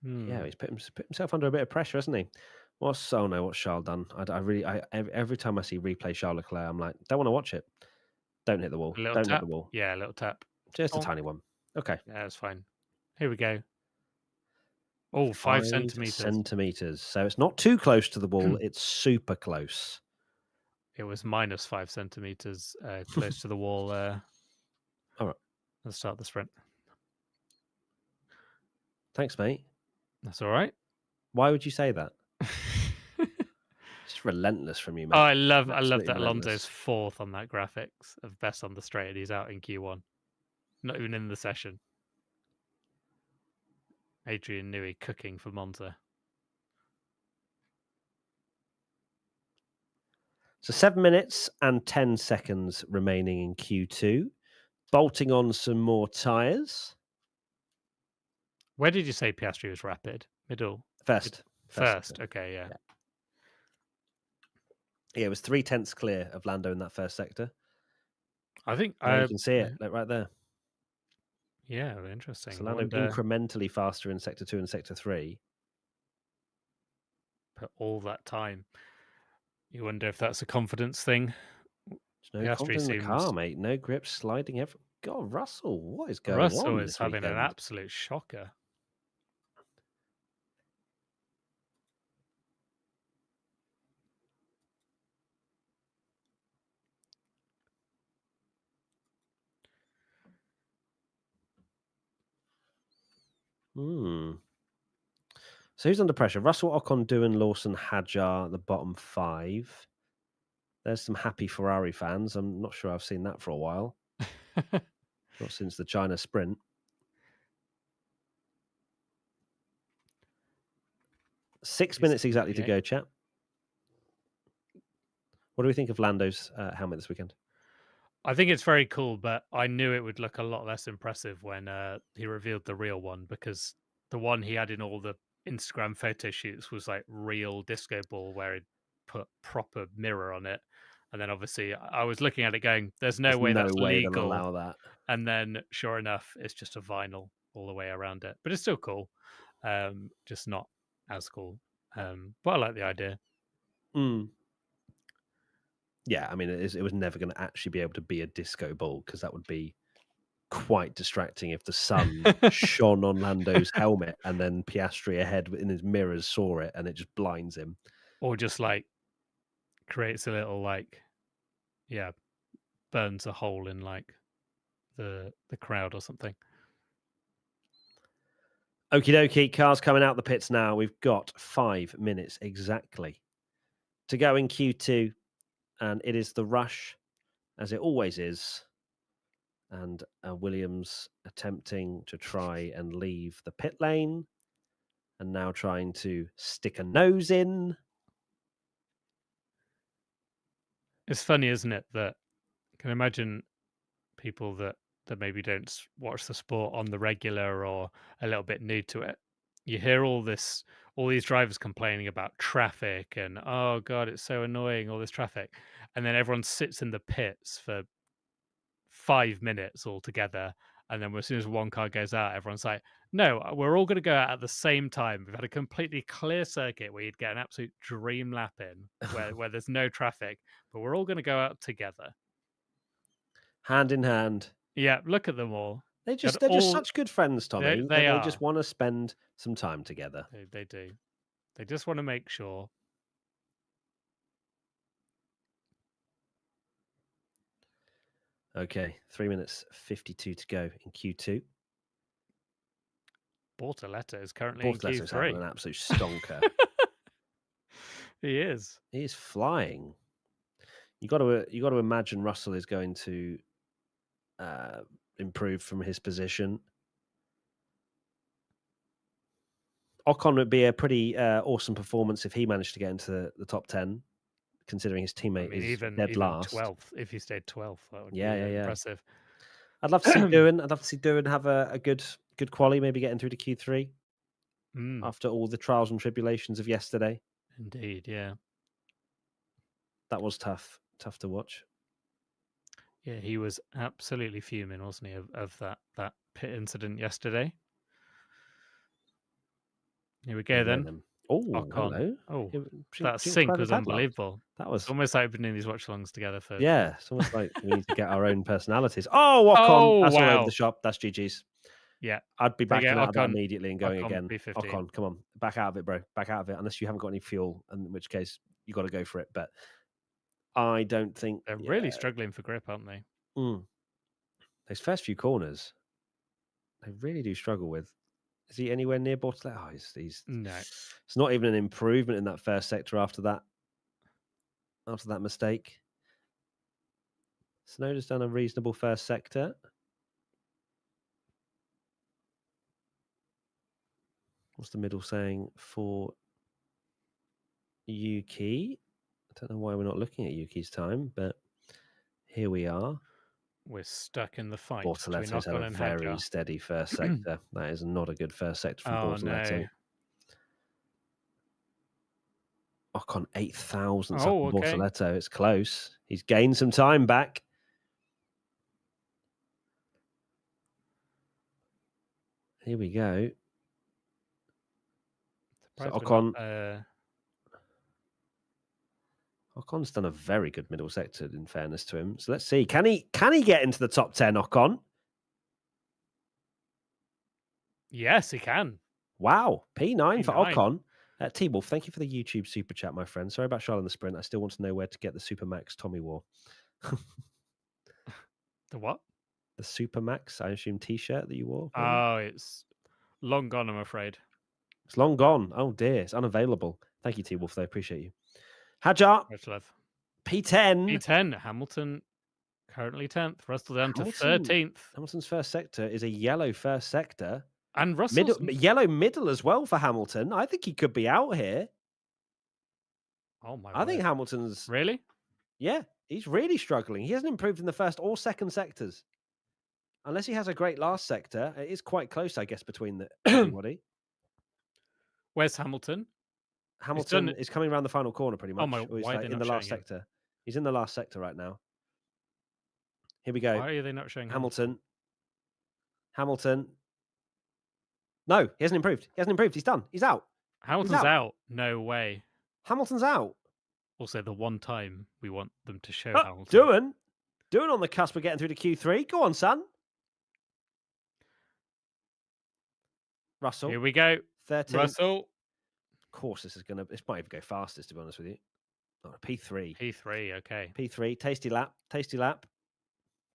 Yeah, he's put himself under a bit of pressure, hasn't he? What's Charles done? Every time I see replay Charles Leclerc, I'm like, don't want to watch it. Don't hit the wall. A little Don't hit tap. the wall. Yeah, a little tap. Just a Oh. tiny one. Okay. Yeah, that's fine. Here we go. Oh, 5 centimeters. Centimeters. So it's not too close to the wall. It's super close. It was minus 5 centimeters close to the wall. All right. Let's start the sprint. Thanks, mate. That's all right. Why would you say that? It's relentless from you, mate. Oh, I love that relentless. Alonso's fourth on that graphics of best on the straight, and he's out in Q1. Not even in the session. Adrian Newey cooking for Monza. So 7 minutes and 10 seconds remaining in Q2. Bolting on some more tyres. Where did you say Piastri was rapid? Middle? First. Okay, yeah. Yeah, it was 3/10 clear of Lando in that first sector. I think you can see it right there. Yeah, interesting. So Lando incrementally faster in sector 2 and sector 3. But all that time. You wonder if that's a confidence thing. There's no confidence in the car, mate. No grip, sliding every. God, Russell, what is going on? Russell is having an absolute shocker. So who's under pressure? Russell, Ocon, Doohan, Lawson, Hadjar, the bottom 5. There's some happy Ferrari fans. I'm not sure I've seen that for a while. Not since the China sprint. Six minutes exactly to go, chat. What do we think of Lando's helmet this weekend? I think it's very cool, but I knew it would look a lot less impressive when he revealed the real one, because the one he had in all the Instagram photo shoots was like real disco ball where he'd put proper mirror on it. And then obviously I was looking at it going, there's no way that's legal. Allow that. And then sure enough, it's just a vinyl all the way around it. But it's still cool. Just not as cool. But I like the idea. Yeah, I mean, it was never going to actually be able to be a disco ball, because that would be quite distracting if the sun shone on Lando's helmet and then Piastri ahead in his mirrors saw it and it just blinds him. Or just like creates a little burns a hole in like the crowd or something. Okie dokie, cars coming out the pits now. We've got 5 minutes exactly to go in Q2, and it is the rush, as it always is. And Williams attempting to try and leave the pit lane, and now trying to stick a nose in. It's funny, isn't it, that I can imagine people that maybe don't watch the sport on the regular or a little bit new to it. You hear all these drivers complaining about traffic and, oh God, it's so annoying, all this traffic. And then everyone sits in the pits for 5 minutes all together. And then as soon as one car goes out, everyone's like, no, we're all going to go out at the same time. We've had a completely clear circuit where you'd get an absolute dream lap in where there's no traffic, but we're all going to go out together. Hand in hand. Yeah, look at them all. They're just such good friends, Tommy. They just want to spend some time together. They do. They just want to make sure. Okay, 3 minutes 52 to go in Q2. Bortoleto is currently in Q3. Bortoletto's having an absolute stonker. He is. He is flying. You got to imagine Russell is going to improve from his position. Ocon would be a pretty awesome performance if he managed to get into the top 10, considering his teammate is dead last. 12th, if he stayed 12th, that would be impressive. I'd love to see Doohan. I'd love to see Doohan have a good quali, maybe getting through to Q3 after all the trials and tribulations of yesterday. Indeed, yeah. That was tough to watch. Yeah, he was absolutely fuming, wasn't he, of that pit incident yesterday? Here we go then. Oh, Ocon. hello. Oh, Jinx that sync was Brothers headlock. unbelievable. That It's was almost like we've been doing these watch-alongs together for. yeah. It's almost like we need to get our own personalities. Oh, Ocon. Oh, That's all over wow. the shop. That's GG's. Yeah. I'd be There you backing go, out of that Ocon. immediately and going Ocon again. P15. Ocon, come on, back out of it, bro. Back out of it. Unless you haven't got any fuel, in which case you got to go for it. But I don't think They're really struggling for grip, aren't they? Those first few corners, they really do struggle with. Is he anywhere near Bortoletti? Oh, he's No. It's not even an improvement in that first sector after that mistake. Snowden's done a reasonable first sector. What's the middle saying for Yuki? I don't know why we're not looking at Yuki's time, but here we are. We're stuck in the fight. Bortoletto's had a very steady first sector. That is not a good first sector from Bortoletto. No. Ocon 8,000 Oh, okay. Bortoletto. It's close. He's gained some time back. Here we go. So Ocon's done a very good middle sector, in fairness to him. So let's see. Can he get into the top 10, Ocon? Yes, he can. Wow. P9 for Ocon. T-Wolf, thank you for the YouTube super chat, my friend. Sorry about Charlotte in the sprint. I still want to know where to get the Supermax Tommy wore. The what? The Supermax, I assume, T-shirt that you wore. Maybe? Oh, it's long gone, I'm afraid. It's long gone. Oh, dear. It's unavailable. Thank you, T-Wolf, though. Appreciate you. Hajar. Much love. P10. P10. Hamilton currently 10th. Russell down to 13th. Hamilton's first sector is a yellow first sector. And Russell's yellow middle as well for Hamilton. I think he could be out here. Oh my! I think Hamilton's really. Yeah, he's really struggling. He hasn't improved in the first or second sectors, unless he has a great last sector. It is quite close, I guess, between everybody. Where's Hamilton? Hamilton is coming around the final corner, pretty much. Oh my! Why are they in the last sector? He's in the last sector right now. Here we go. Why are they not showing Hamilton? No, he hasn't improved. He's done. He's out. Hamilton's out. No way. Hamilton's out. Also, the one time we want them to show Hamilton. Doing on the cusp of getting through to Q3. Go on, son. Russell. Here we go. 13th. Russell. Of course, this might even go fastest, to be honest with you. Oh, P3. P3, okay. P3. Tasty lap.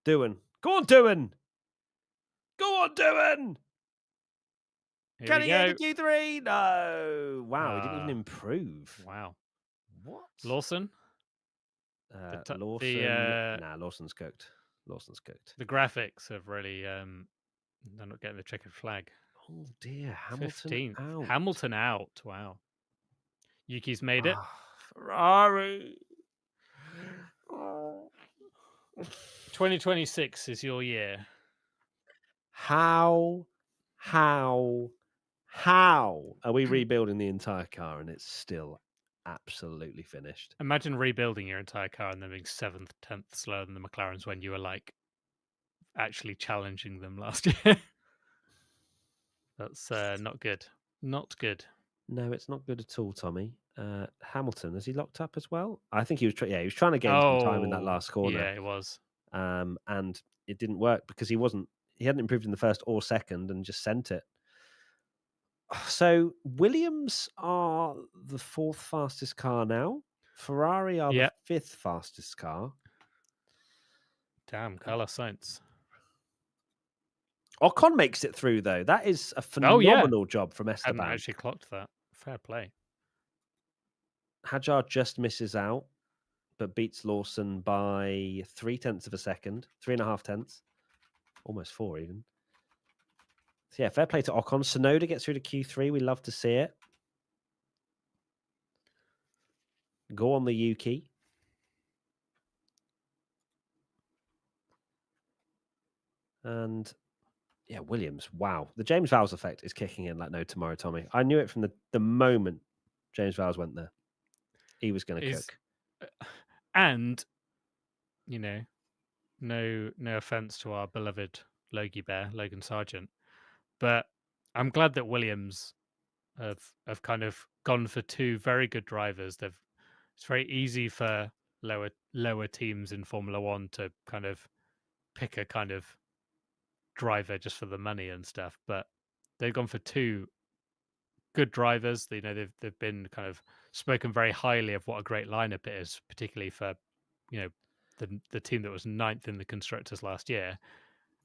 Doing. Go on, Doing. Can he get to Q3? No. Wow, he didn't even improve. Wow. What? Lawson? Lawson's cooked. The graphics have really they're not getting the checkered flag. Oh dear, Hamilton 15th. out. Hamilton out. Wow. Yuki's made it. Ferrari. 2026 is your year. How are we rebuilding the entire car and it's still absolutely finished? Imagine rebuilding your entire car and then being 7th, 10th slower than the McLarens when you were like actually challenging them last year. That's not good. Not good. No, it's not good at all, Tommy. Hamilton, is he locked up as well? I think he was. He was trying to gain some time in that last corner. Yeah, it was. And it didn't work because he hadn't improved in the first or second and just sent it. So Williams are the 4th fastest car now. Ferrari are the 5th fastest car. Damn, Carlos Sainz. Ocon makes it through, though. That is a phenomenal job from Esteban. I hadn't actually clocked that. Fair play. Hajar just misses out, but beats Lawson by 0.3 of a second, 3.5 tenths, almost 4 even. So yeah, fair play to Ocon. Sonoda gets through to Q3. We love to see it. Go on the Yuki. And yeah, Williams. Wow. The James Vowles effect is kicking in like no tomorrow, Tommy. I knew it from the moment James Vowles went there. He was going to cook. And, no offense to our beloved Logie Bear, Logan Sargent, but I'm glad that Williams have kind of gone for two very good drivers. It's very easy for lower teams in Formula One to kind of pick a kind of driver just for the money and stuff, but they've gone for two good drivers. You know, they've been kind of spoken very highly of what a great lineup it is, particularly for, you know, the team that was ninth in the constructors last year,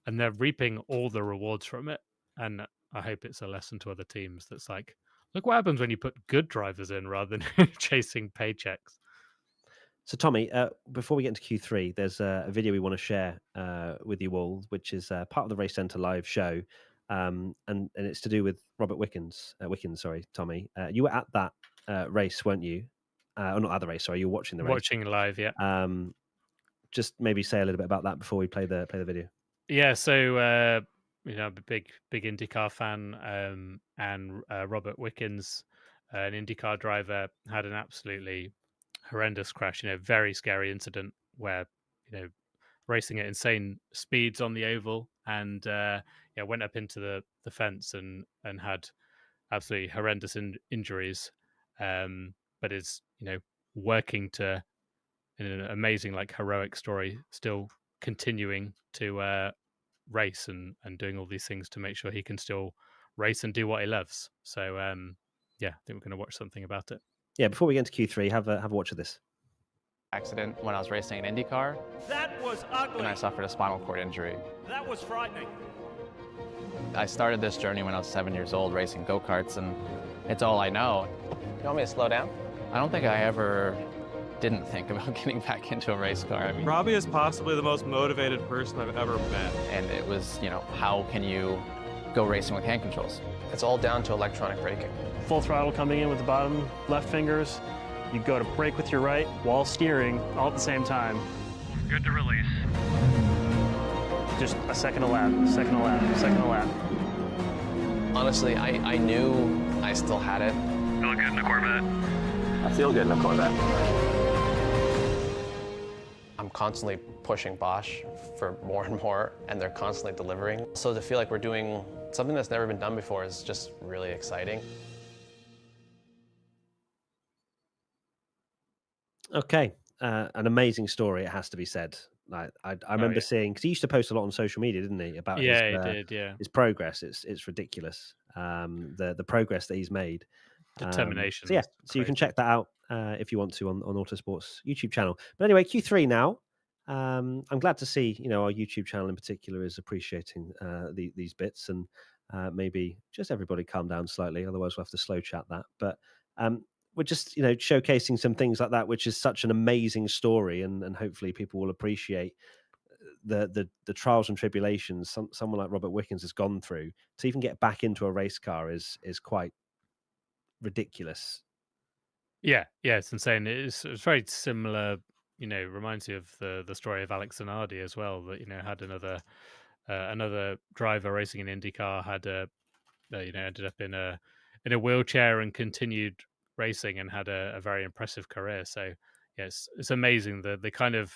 and they're reaping all the rewards from it. And I hope it's a lesson to other teams that's like, look what happens when you put good drivers in rather than chasing paychecks. So, Tommy, before we get into Q3, there's a video we want to share with you all, which is part of the Race Centre live show, and it's to do with Robert Wickens. Sorry, Tommy. You were at that race, weren't you? Or not at the race. Sorry, you were watching the race. Watching live, yeah. Just maybe say a little bit about that before we play the video. Yeah, so you know, I'm a big IndyCar fan, and Robert Wickens, an IndyCar driver, had an absolutely horrendous crash. You know, very scary incident where, you know, racing at insane speeds on the oval, and yeah, went up into the fence and had absolutely horrendous injuries. But is, you know, working to, in an amazing, like, heroic story, still continuing to race and doing all these things to make sure he can still race and do what he loves. So yeah, I think we're going to watch something about it. Yeah, before we get into Q3, have a watch of this. Accident when I was racing an IndyCar. That was ugly. And I suffered a spinal cord injury. That was frightening. I started this journey when I was 7 years old, racing go-karts, and it's all I know. You want me to slow down? I don't think I ever didn't think about getting back into a race car. I mean, Robbie is possibly the most motivated person I've ever met. and it was, you know, how can you go racing with hand controls? It's all down to electronic braking. Full throttle coming in with the bottom left fingers. You go to brake with your right while steering all at the same time. Good to release. Just a second a lap, second a lap, second a lap. Honestly, I knew I still had it. Feel good in the Corvette. I feel good in a Corvette. I'm constantly pushing Bosch for more and more, and they're constantly delivering. So to feel like we're doing something that's never been done before is just really exciting. Okay, an amazing story, it has to be said. Like, I remember seeing, because he used to post a lot on social media, didn't he? About Yeah, he did. Yeah, his progress. It's ridiculous. The progress that he's made. determination. So yeah, so you can check that out if you want to on Autosport's YouTube channel. But anyway, Q3 now. I'm glad to see, you know, our YouTube channel in particular is appreciating these bits, and maybe just everybody calm down slightly. Otherwise, we'll have to slow chat that. But we're just, you know, showcasing some things like that, which is such an amazing story, and hopefully people will appreciate the trials and tribulations someone like Robert Wickens has gone through to even get back into a race car is quite ridiculous. Yeah, it's insane. It's very similar. You know, reminds you of the story of Alex Zanardi as well. That, you know, had another driver racing an IndyCar, had you know, ended up in a wheelchair and continued racing and had a very impressive career. So yeah, it's amazing the kind of,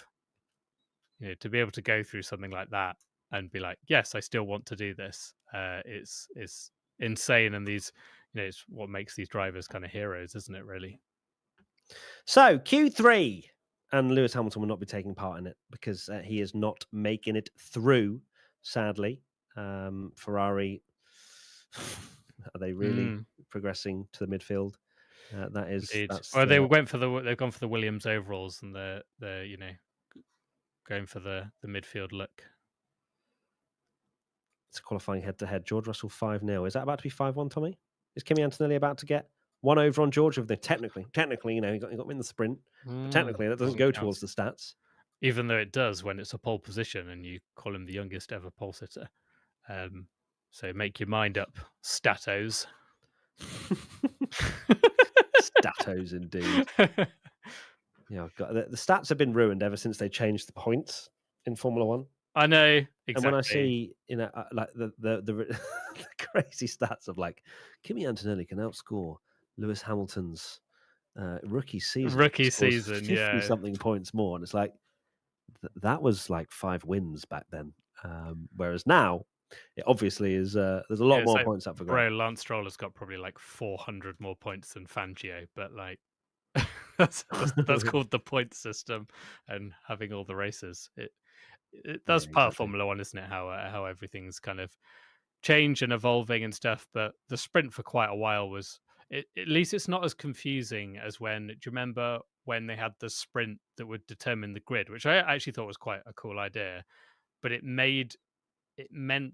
you know, to be able to go through something like that and be like, yes, I still want to do this. It's insane, and these, you know, it's what makes these drivers kind of heroes, isn't it? Really. So Q3, and Lewis Hamilton will not be taking part in it because he is not making it through. Sadly, Ferrari, are they really progressing to the midfield? That is. Well, they've gone for the Williams overalls, and they're you know, going for the midfield look. It's qualifying head-to-head. George Russell 5-0. Is that about to be 5-1, Tommy? Is Kimi Antonelli about to get one over on George? Of the technically, you know, he got him in the sprint. But technically, that doesn't go towards the stats. Even though it does when it's a pole position and you call him the youngest ever pole sitter. So make your mind up, statos. Statos, indeed. Yeah, God, the stats have been ruined ever since they changed the points in Formula One. I know, exactly. And when I see, you know, like the the crazy stats of like Kimi Antonelli can outscore Lewis Hamilton's rookie season. 50 something points more, and it's like that was like 5 wins back then. Whereas now it obviously is. There's a lot it's more like, points up for bro, grabs. Lance Stroll has got probably like 400 more points than Fangio, but like that's called the point system and having all the races. That's Yeah, part of exactly. Formula One, isn't it? How everything's kind of changed and evolving and stuff. But the sprint for quite a while was, at least it's not as confusing as when. Do you remember when they had the sprint that would determine the grid, which I actually thought was quite a cool idea, but it meant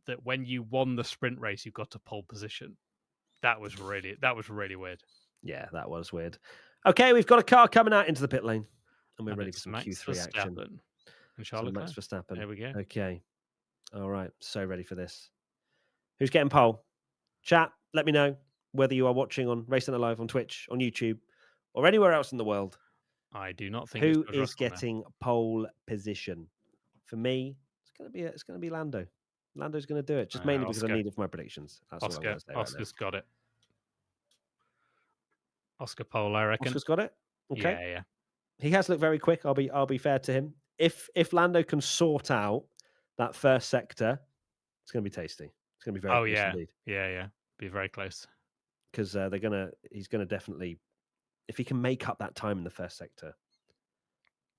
that when you won the sprint race, you got to pole position. That was really weird. Yeah, that was weird. Okay, we've got a car coming out into the pit lane, and we're And ready it's for some Max Q3 action. Verstappen and So Charles Max Leclerc. Verstappen. Here we go. Okay. All right. So ready for this. Who's getting pole? Chat, let me know whether you are watching on Race Center Live on Twitch, on YouTube, or anywhere else in the world. I do not think Who it's is getting pole position? For me, it's gonna be Lando. Lando's gonna do it, just mainly because I need it for my predictions. That's all I'm gonna say right now. Oscar's got it. Oscar pole, I reckon. Oscar's got it. Okay. Yeah. He has looked very quick. I'll be fair to him. If Lando can sort out that first sector, it's going to be tasty. It's going to be very close indeed. Yeah. Be very close. Because he's going to definitely, if he can make up that time in the first sector,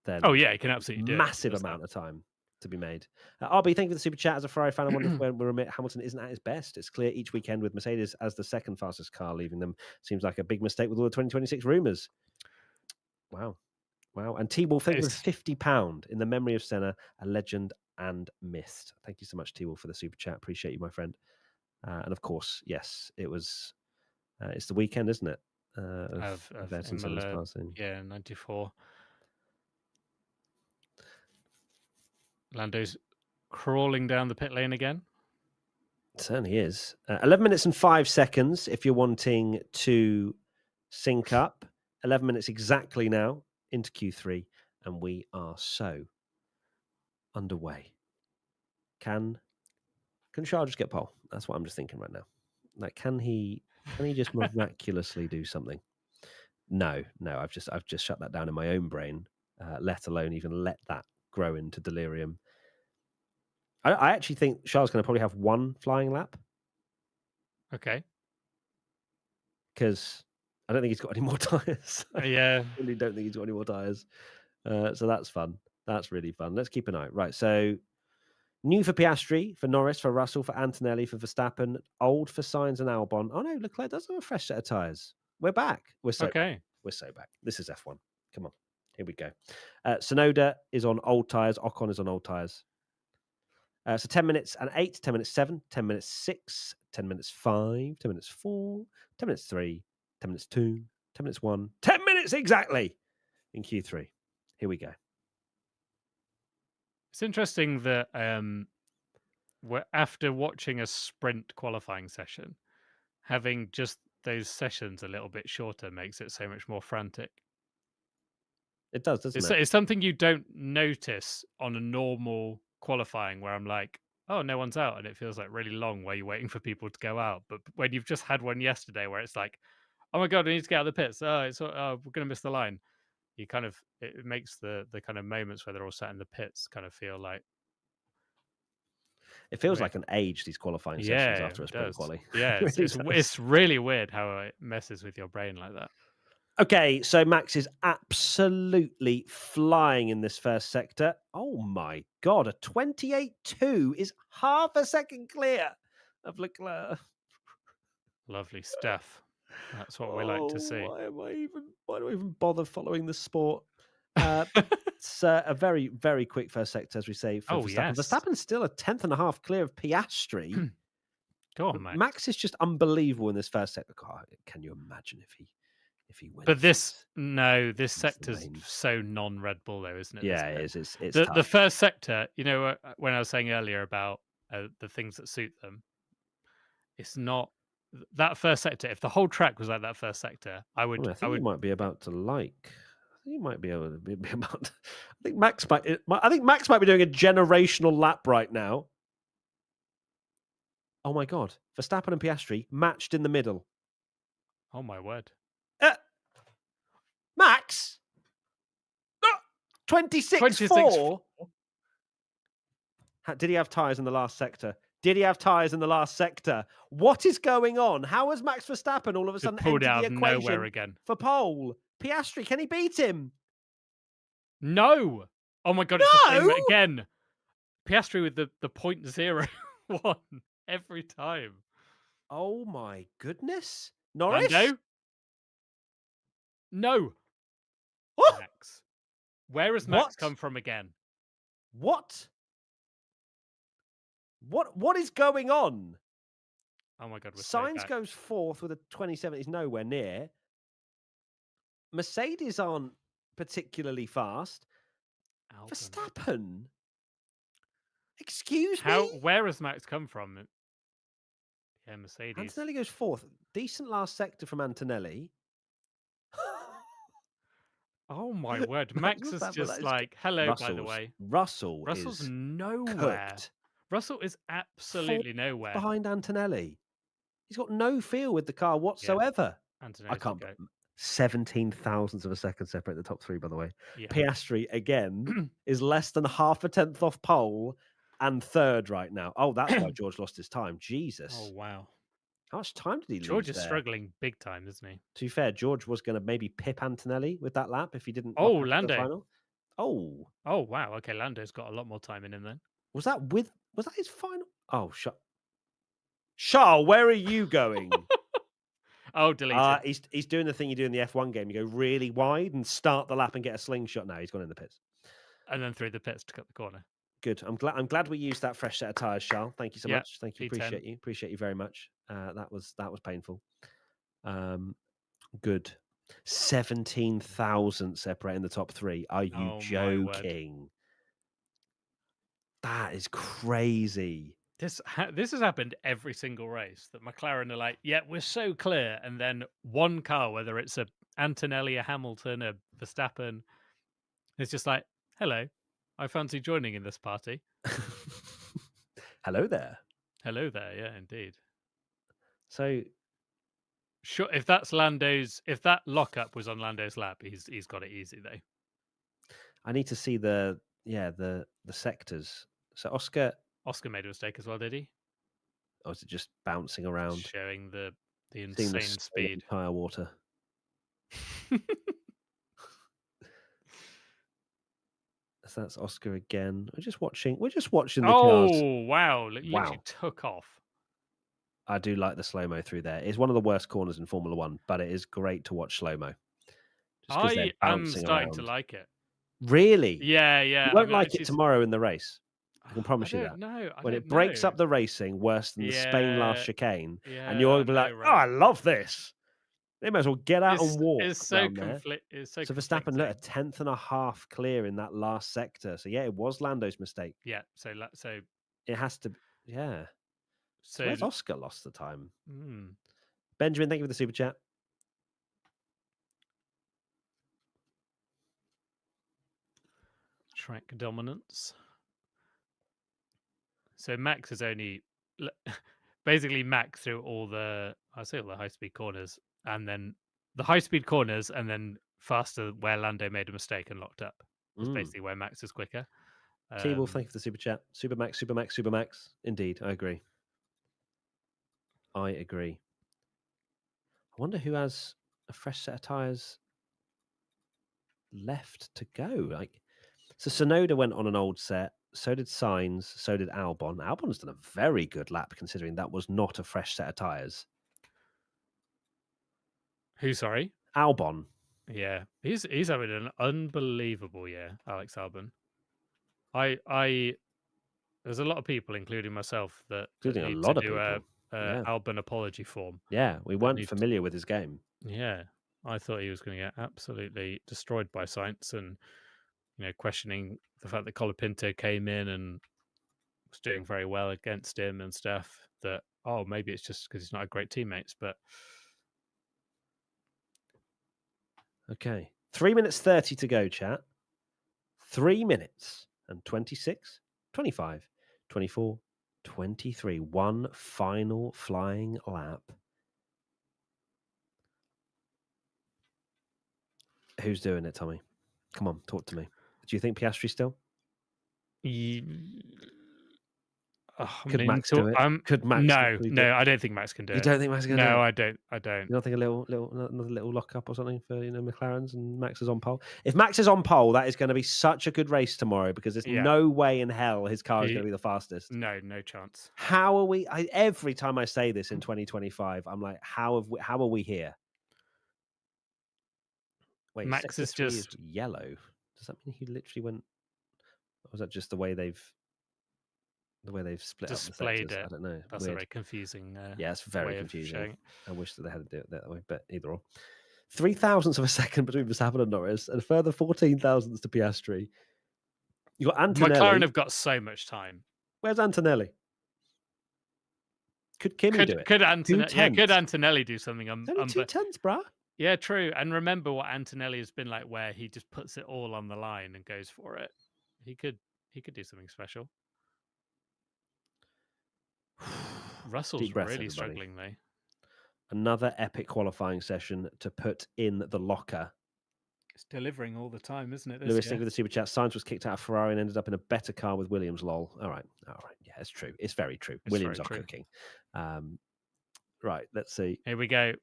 then he can absolutely do massive amount of time to be made. RB, thank you for the super chat. As a Ferrari fan, I wonder if when we'll admit Hamilton isn't at his best. It's clear each weekend with Mercedes as the second fastest car, leaving them seems like a big mistake with all the 2026 rumours. Wow. And T-Wolf, thank you for £50 in the memory of Senna, a legend and missed. Thank you so much, T-Wolf, for the super chat. Appreciate you, my friend. And of course, yes, it was. It's the weekend, isn't it? Of Ayrton Senna's passing. Yeah, 94. Lando's crawling down the pit lane again. It certainly is. 11 minutes and 5 seconds if you're wanting to sync up. 11 minutes exactly now into Q3, and we are so underway. Can Charles just get pole? That's what I'm just thinking right now. Like, can he just miraculously do something? No. I've just shut that down in my own brain. Let alone even let that grow into delirium. I actually think Charles going to probably have one flying lap. Okay. Because I don't think he's got any more tyres. Yeah. I really don't think he's got any more tyres. So that's fun. That's really fun. Let's keep an eye. Right. So new for Piastri, for Norris, for Russell, for Antonelli, for Verstappen, old for Sainz and Albon. Oh no, Leclerc does have a fresh set of tyres. We're back. We're so back. This is F1. Come on. Here we go. Tsunoda is on old tyres. Ocon is on old tyres. So 10 minutes and 8, 10 minutes 7, 10 minutes 6, 10 minutes 5, 10 minutes 4, 10 minutes 3, 10 minutes 2, 10 minutes 1, 10 minutes exactly in Q3. Here we go. It's interesting that after watching a sprint qualifying session, having just those sessions a little bit shorter makes it so much more frantic. It does, doesn't it? It's something you don't notice on a normal qualifying where I'm like, oh, no one's out, and it feels like really long where you're waiting for people to go out. But when you've just had one yesterday where it's like, oh my god, I need to get out of the pits. We're gonna miss the line. You kind of, it makes the kind of moments where they're all sat in the pits kind of feel like, it feels like an age, these qualifying sessions after a sprint quali. Yeah, it's really weird how it messes with your brain like that. Okay, so Max is absolutely flying in this first sector. Oh my god, a 28.2 is half a second clear of Leclerc. Lovely stuff. That's what we like to see. Why do I even bother following the sport? It's a very, very quick first sector, as we say, for Verstappen. Yes. Verstappen's still a 10.5 clear of Piastri. Go on, Max. Max is just unbelievable in this first sector. God, can you imagine if he wins? But this sector's so non-Red Bull, though, isn't it? Yeah, it is. It's the first sector. You know, when I was saying earlier about the things that suit them, it's not that first sector. If the whole track was like that first sector, I would. I think you might be about to like. I think you might be able to be about. I think Max might be doing a generational lap right now. Oh my god, Verstappen and Piastri matched in the middle. Oh my word. Max? 26.4? Did he have tyres in the last sector? Did he have tyres in the last sector? What is going on? How has Max Verstappen all of a Just sudden pulled entered out the of nowhere equation again. for pole? Piastri, can he beat him? No! Oh my god, it's the same No! again. Piastri with the 0.01 every time. Oh my goodness. Norris? Lando? No. Oh! Max. Where has Max What? come from again? What? What is going on? Oh my god, we're so Sainz back. goes fourth with a 27. He's nowhere near. Mercedes aren't particularly fast. Albon. Verstappen? Excuse How? me? Where has Max come from? Yeah, Mercedes. Antonelli goes fourth. Decent last sector from Antonelli. Oh my word. Max is just like, hello, by the way. Russell's Russell's is nowhere. cooked. Russell is absolutely nowhere. Behind Antonelli. He's got no feel with the car whatsoever. I Antonelli's can't. go. 17 thousandths of a second separate the top three, by the way. Yeah. Piastri, again, is less than half a tenth off pole and third right now. Oh, that's why George lost his time. Jesus. Oh, wow. How much time did he lose George is there? struggling big time, isn't he? To be fair, George was going to maybe pip Antonelli with that lap if he didn't. Oh, rock up to the Lando. final. Oh. Oh, wow. Okay, Lando's got a lot more time in him then. Was that his final? Oh, Charles, where are you going? Oh, delete it. He's doing the thing you do in the F1 game. You go really wide and start the lap and get a slingshot. Now he's gone in the pits. And then through the pits to cut the corner. Good. I'm glad we used that fresh set of tyres, Charles. Thank you so much. Thank you. P10. Appreciate you very much. That was painful. Good. 17,000 separating the top three. Are you joking? That is crazy. This has happened every single race that McLaren are like, yeah, we're so clear. And then one car, whether it's a Antonelli, a Hamilton, a Verstappen, it's just like, hello, I fancy joining in this party. Hello there. Hello there. Yeah, indeed. So, sure, if that lockup was on Lando's lap, he's got it easy though. I need to see the sectors. So Oscar made a mistake as well, did he? Or is it just bouncing around? Showing the insane speed. Tire water. So that's Oscar again. We're just watching the cars. Oh, wow. Literally took off. I do like the slow-mo through there. It's one of the worst corners in Formula One, but it is great to watch slow-mo. I am starting to like it. Really? Yeah. You won't like it tomorrow in the race. I can promise you that. When it breaks up the racing worse than the Spain last chicane, and you'll be like, "Oh, I love this." They might as well get out and walk. It's so conflicting. So Verstappen, look, a tenth and a half clear in that last sector. So yeah, it was Lando's mistake. Yeah. So it has to. Yeah. So where's Oscar lost the time? Benjamin, thank you for the super chat. Track dominance. So Max is only basically Max through all the high-speed corners, and then the high-speed corners, and then faster where Lando made a mistake and locked up. It's basically where Max is quicker. T-Ball, thank you for the super chat. Super Max. Indeed, I agree. I wonder who has a fresh set of tyres left to go. So Sonoda went on an old set. So did Sainz. So did Albon. Albon's done a very good lap considering that was not a fresh set of tyres. Who? Sorry, Albon. Yeah, he's having an unbelievable year, Alex Albon. There's a lot of people, including myself, that need a lot to of do people. Albon apology form. Yeah, we weren't familiar with his game. Yeah, I thought he was going to get absolutely destroyed by Sainz, and questioning the fact that Colapinto came in and was doing very well against him and stuff. That maybe it's just because he's not a great teammates, but. Okay. 3 minutes 30 to go, chat. 3 minutes and 26, 25, 24, 23. One final flying lap. Who's doing it, Tommy? Come on, talk to me. Do you think Piastri still? Oh, Could Max do it? Could Max no, actually do it? no, I don't think Max can do it. You don't think Max can do it? No, I don't. I don't. You don't think another little lock up or something for McLarens and Max is on pole? If Max is on pole, that is going to be such a good race tomorrow because there's Yeah. no way in hell his car is going to be the fastest. No chance. How are we? Every time I say this in 2025, I'm like, how are we here? Wait, Max is Sector 3 just yellow. Does that mean he literally went? Or was that just the way they've split displayed up the sectors? it. I don't know. That's a very confusing. Yeah, it's very way confusing. Of showing. I wish that they had to do it that way, but either or. 0.003 of a second between Verstappen and Norris, and a further 14 thousandths to Piastri. You got Antonelli. McLaren have got so much time. Where's Antonelli? Could Kimi do it? Could Antonelli do something? It's only 2/10, bruh. Yeah, true. And remember what Antonelli has been like, where he just puts it all on the line and goes for it. He could do something special. Russell's really struggling though. Another epic qualifying session to put in the locker. It's delivering all the time, isn't it? Lewis, thank you for the super chat. Sainz was kicked out of Ferrari and ended up in a better car with Williams. Lol. All right. Yeah, it's true. It's very true. Williams are cooking. Right. Let's see. Here we go.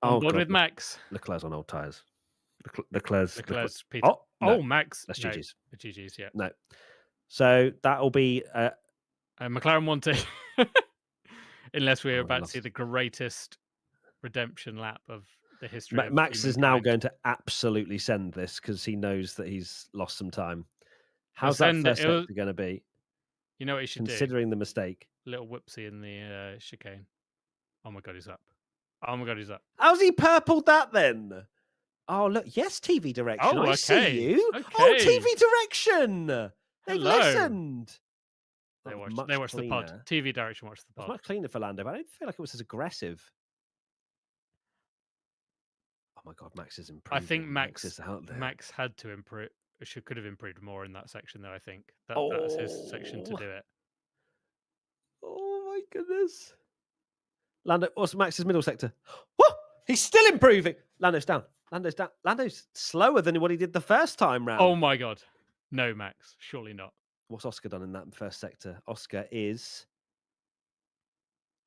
On board with Max. Leclerc's on old tyres. Leclerc's Peter. No. Max. That's GG's. No, GG's, yeah. No. So that'll be McLaren won to unless we're about to see the greatest redemption lap of the history. Max is now going to absolutely send this because he knows that he's lost some time. How's that first sector going to be? You know what he should do? Considering the mistake. Little whoopsie in the chicane. Oh my God, he's up. Oh my God, he's up. How's he purpled that then? Oh, look. Yes, TV direction. I see you. Okay. Oh, TV direction. They've Hello. Listened. They watched the pod. TV direction watched the pod. It's much cleaner for Lando, but I don't feel like it was as aggressive. Oh my God, Max is improving. I think Max is out there. Max had to improve. Could have improved more in that section, though. I think that was his section to do it. Oh my goodness. Lando, what's Max's middle sector? Whoa! He's still improving. Lando's down. Lando's slower than what he did the first time round. Oh my God. No, Max. Surely not. What's Oscar done in that first sector? Oscar is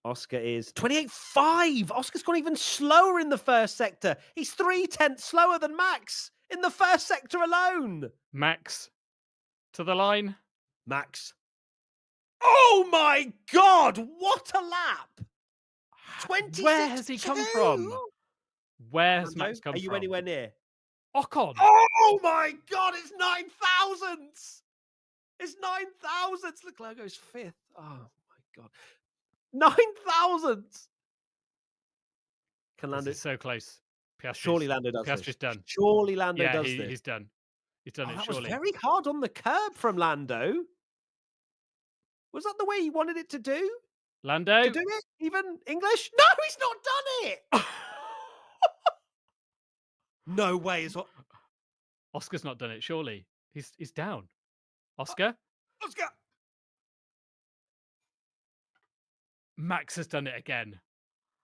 28.5. Oscar's gone even slower in the first sector. He's 0.3 slower than Max in the first sector alone. Max to the line. Max. Oh my God! What a lap! 26. Where has he come from? Where has Max come from? Are you anywhere near? Ocon. Oh my God! It's 9 thousandths. It's 9 thousandths. Leclerc goes 5th. Oh my God! 9 thousandths. Can Lando? This is so close. Surely Lando does. Piastri's done. Surely Lando does this. He's done. He's done it. That surely. was very hard on the curb from Lando. Was that the way he wanted it to do? Lando? To do it? Even English? No, he's not done it! No way. Oscar's not done it, surely. He's down. Oscar? Oscar! Max has done it again.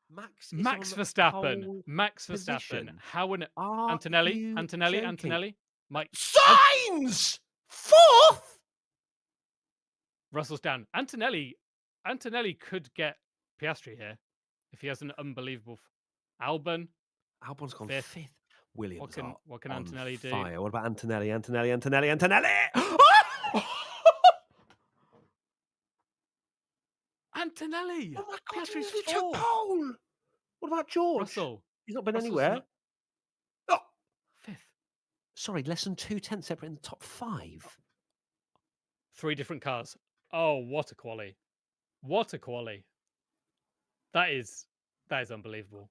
Max Verstappen. Max Verstappen. How in Antonelli. Mike. Sainz! 4th! Russell's down. Antonelli could get Piastri here if he has an unbelievable Albon's gone 5th. Williams. What can Antonelli do? Fire. What about Antonelli? Antonelli! Antonelli! Oh my God, Piastri's he took 4th. pole! What about George? Russell. He's not been Russell's anywhere. Oh! 5th. Sorry, less than 2/10 separate in the top 5. 3 different cars. Oh, what a quali. What a quali. That is unbelievable.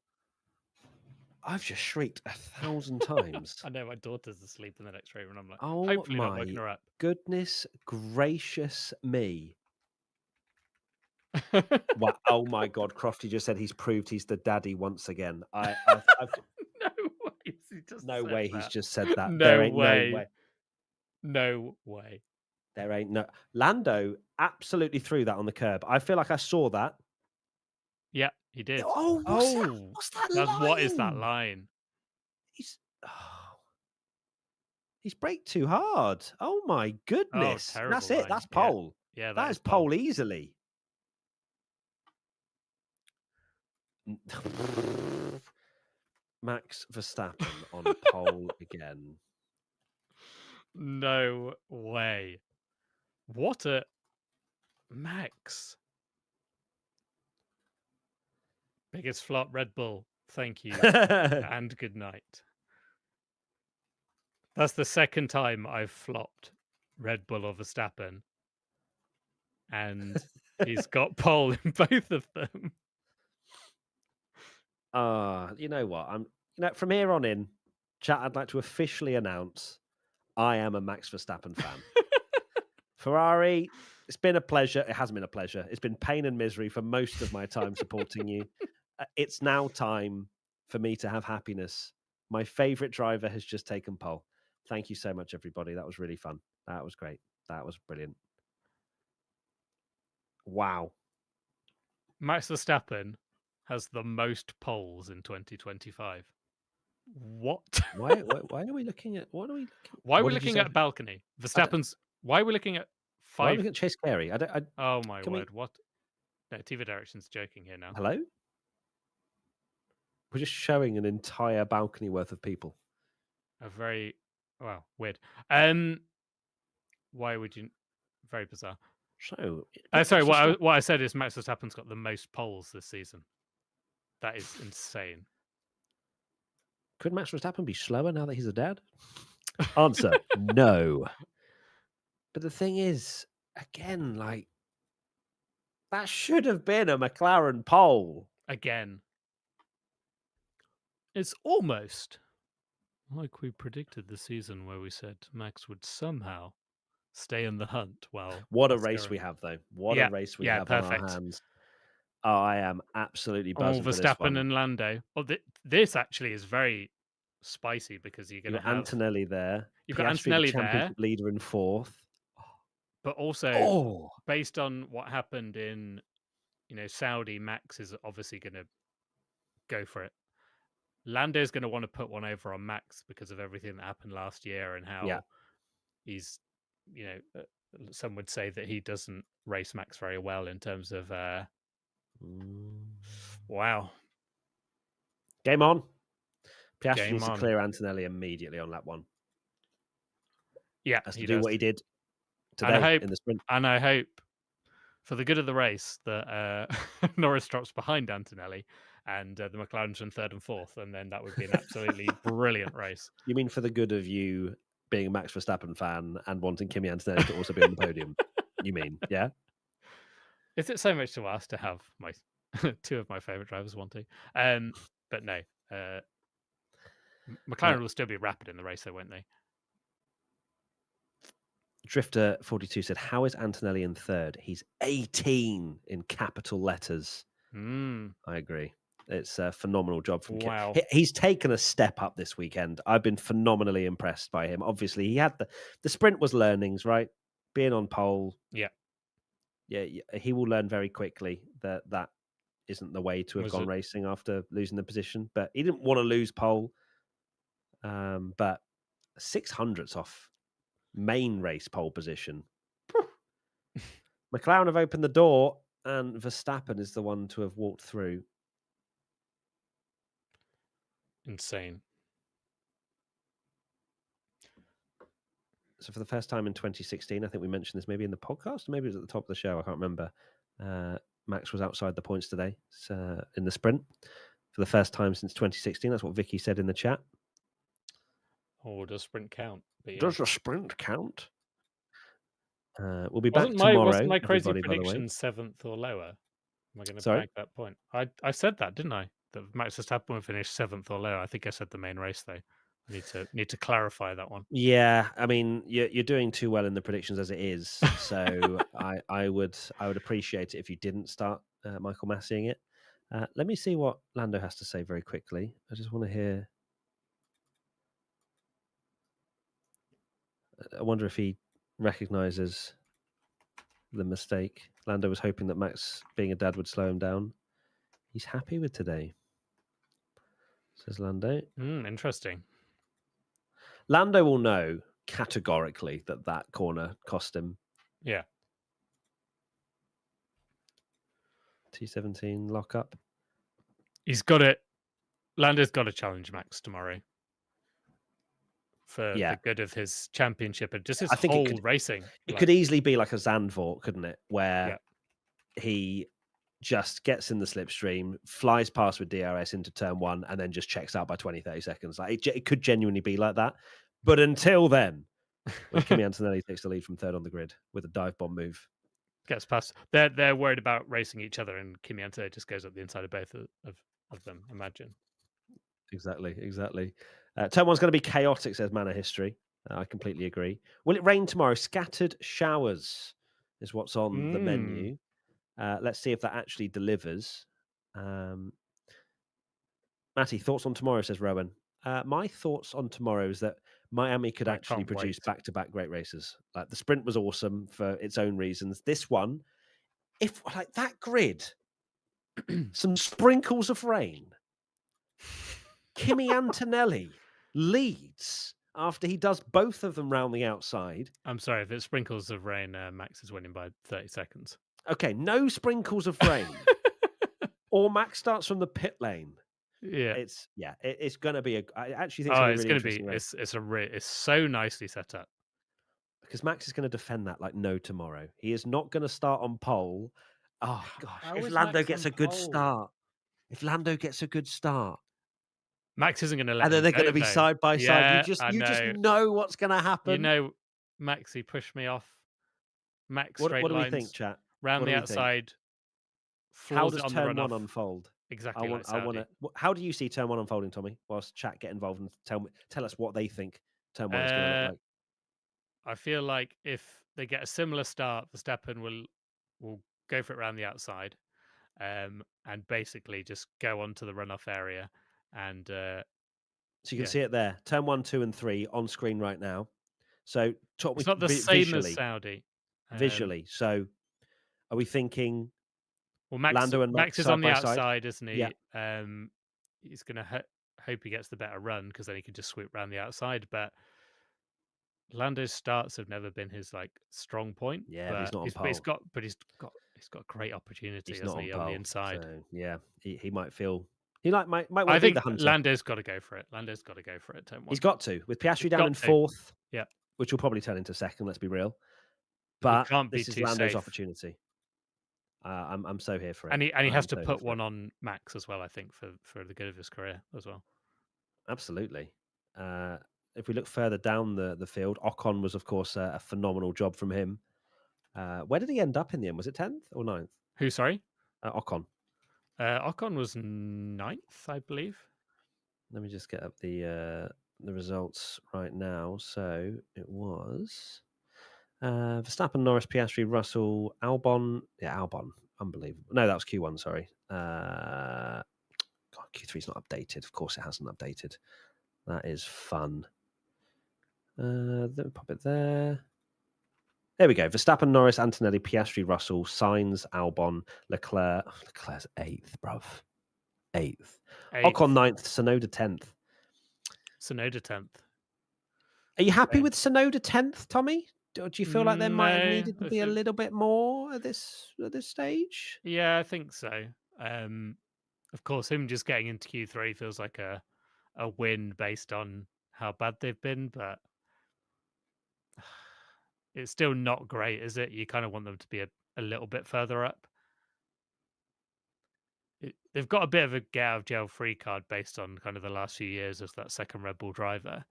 I've just shrieked 1,000 times. I know my daughter's asleep in the next room and I'm like, oh hopefully not my waking her up. Goodness gracious me. Wow. Oh my God, Crofty just said he's proved he's the daddy once again. I've No way he's just said that. No way. No way. There ain't no. Lando absolutely threw that on the curb. I feel like I saw that. Yeah, he did. Oh, what's that line? What is that line? He's braked too hard. Oh my goodness. That's it. Line. That's pole. Yeah, that is pole. pole easily. Max Verstappen on pole again. No way. What a Max. Biggest flop, Red Bull. Thank you and good night. That's the second time I've flopped Red Bull or Verstappen. And he's got pole in both of them. You know what? From here on in, chat, I'd like to officially announce I am a Max Verstappen fan. Ferrari, it's been a pleasure. It hasn't been a pleasure. It's been pain and misery for most of my time supporting you. It's now time for me to have happiness. My favorite driver has just taken pole. Thank you so much, everybody. That was really fun. That was great. That was brilliant. Wow. Max Verstappen has the most poles in 2025. What? Why are we looking at? What are we? Why are we looking at a balcony? Verstappen's. Why are we looking at 5? Why are we looking at Chase Carey? Oh my word! What? No, TV Direction's joking here now. Hello. We're just showing an entire balcony worth of people. A very weird. Why would you? Very bizarre. So, sorry. What I said is Max Verstappen's got the most poles this season. That is insane. Could Max Verstappen be slower now that he's a dad? Answer: no. But the thing is, again, like that should have been a McLaren pole. Again, it's almost like we predicted the season where we said Max would somehow stay in the hunt. Well, what a race we have, though. What a race we have on our hands. Oh, I am absolutely buzzing for this one. Verstappen and Lando. Oh, this actually is very spicy because you're going to have Antonelli there. You've got Antonelli there, leader in 4th. But also, based on what happened in, Saudi, Max is obviously going to go for it. Lando's going to want to put one over on Max because of everything that happened last year and how he's, some would say that he doesn't race Max very well in terms of, wow. Game on. Piastri needs to clear Antonelli immediately on lap 1. Yeah, has to do what he did today in the sprint. And I hope, for the good of the race, that Norris drops behind Antonelli and the McLaren's in 3rd and 4th, and then that would be an absolutely brilliant race. You mean for the good of you being a Max Verstappen fan and wanting Kimi Antonelli to also be on the podium? You mean, yeah? Is it so much to ask to have my 2 of my favourite drivers want to? But no. McLaren will still be rapid in the race, though, won't they? Drifter42 said, how is Antonelli in 3rd? He's 18 in capital letters. I agree. It's a phenomenal job from Wow. He's taken a step up this weekend. I've been phenomenally impressed by him. Obviously, he had the sprint was learnings, right? Being on pole. Yeah. Yeah, he will learn very quickly that isn't the way to have gone racing after losing the position. But he didn't want to lose pole. But 600ths off main race pole position. McLaren have opened the door, and Verstappen is the one to have walked through. Insane. So for the first time in 2016, I think we mentioned this maybe in the podcast, maybe it was at the top of the show, I can't remember. Max was outside the points today in the sprint for the first time since 2016. That's what Vicky said in the chat. Oh, does sprint count? Does a sprint count? We'll be back tomorrow. Wasn't my crazy prediction 7th or lower? Am I going to bag that point? I said that, didn't I? That Max Verstappen would finish 7th or lower. I think I said the main race, though. I need to clarify that one. Yeah, I mean, you're doing too well in the predictions as it is. So I would appreciate it if you didn't start Michael Masseying it. Let me see what Lando has to say very quickly. I just want to hear. I wonder if he recognizes the mistake. Lando was hoping that Max, being a dad, would slow him down. He's happy with today, says Lando. Interesting. Lando will know categorically that corner cost him. Yeah. T17 lock up. He's got it. Lando's got to challenge Max tomorrow for the good of his championship and just his whole racing. It could easily be like a Zandvoort, couldn't it? Where Yeah. he just gets in the slipstream, flies past with DRS into turn 1, and then just checks out by 20, 30 seconds. Like it could genuinely be like that. But until then, when Kimi Antonelli takes the lead from third on the grid with a dive bomb move, gets past. They're worried about racing each other, and Kimi Antonelli just goes up the inside of both of them. Imagine. Exactly. Turn 1's going to be chaotic, says Mana History. I completely agree. Will it rain tomorrow? Scattered showers is what's on the menu. Let's see if that actually delivers. Matty, thoughts on tomorrow, says Rowan. My thoughts on tomorrow is that Miami could actually produce back-to-back great races. Like the sprint was awesome for its own reasons. This one, if like that grid, some sprinkles of rain, Kimi Antonelli leads after he does both of them round the outside. I'm sorry, if it's sprinkles of rain, Max is winning by 30 seconds. Okay, no sprinkles of rain. Or Max starts from the pit lane. Yeah, it's going to be I actually think it's going to be it's so nicely set up because Max is going to defend that like no tomorrow. He is not going to start on pole. Oh gosh, if Lando gets a good start, Max isn't going to let. And then they're going to be side by side. You just know what's going to happen. You know, Max, he pushed me off. Max, what straight do lines, we think, chat? Round the outside. How does turn 1 unfold? Exactly. I want to. How do you see turn 1 unfolding, Tommy? Whilst chat get involved and tell us what they think turn 1 is going to look like. I feel like if they get a similar start, Verstappen will go for it around the outside, and basically just go onto the runoff area. And so you can see it there. Turn 1, 2, and 3 on screen right now. So it's not the same as Saudi visually. So are we thinking? Well, Max is on the outside, isn't he? Yeah. He's going to hope he gets the better run because then he can just sweep around the outside. But Lando's starts have never been his like strong point. Yeah, but he's not on pole. He's got great opportunity, he's hasn't he, on the inside? So, yeah, he might feel he might want to be the hunter. Lando's got to go for it. Turn 1. He's got to with Piastri down in fourth. Yeah, which will probably turn into second. Let's be real. But this is Lando's opportunity. I'm so here for it, and he has to put one on Max as well. I think for the good of his career as well. Absolutely. If we look further down the field, Ocon was of course a phenomenal job from him. Where did he end up in the end? Was it 10th or 9th? Who? Sorry, Ocon. Ocon was 9th, I believe. Let me just get up the results right now. So it was. Verstappen, Norris, Piastri, Russell, Albon. Yeah, Albon. Unbelievable. No, that was Q1, sorry. God, Q3's not updated. Of course it hasn't updated. That is fun. Then pop it there. There we go. Verstappen, Norris, Antonelli, Piastri, Russell, Sainz, Albon, Leclerc. Oh, Leclerc's 8th, bruv. 8th. Ocon 9th, Tsunoda 10th. Tsunoda 10th. Are you happy with Tsunoda 10th, Tommy? Do you feel like there might have needed to be a little bit more at this stage? Yeah, I think so. Of course, him just getting into Q3 feels like a win based on how bad they've been, but it's still not great, is it? You kind of want them to be a little bit further up. They've got a bit of a get out of jail free card based on kind of the last few years as that second Red Bull driver.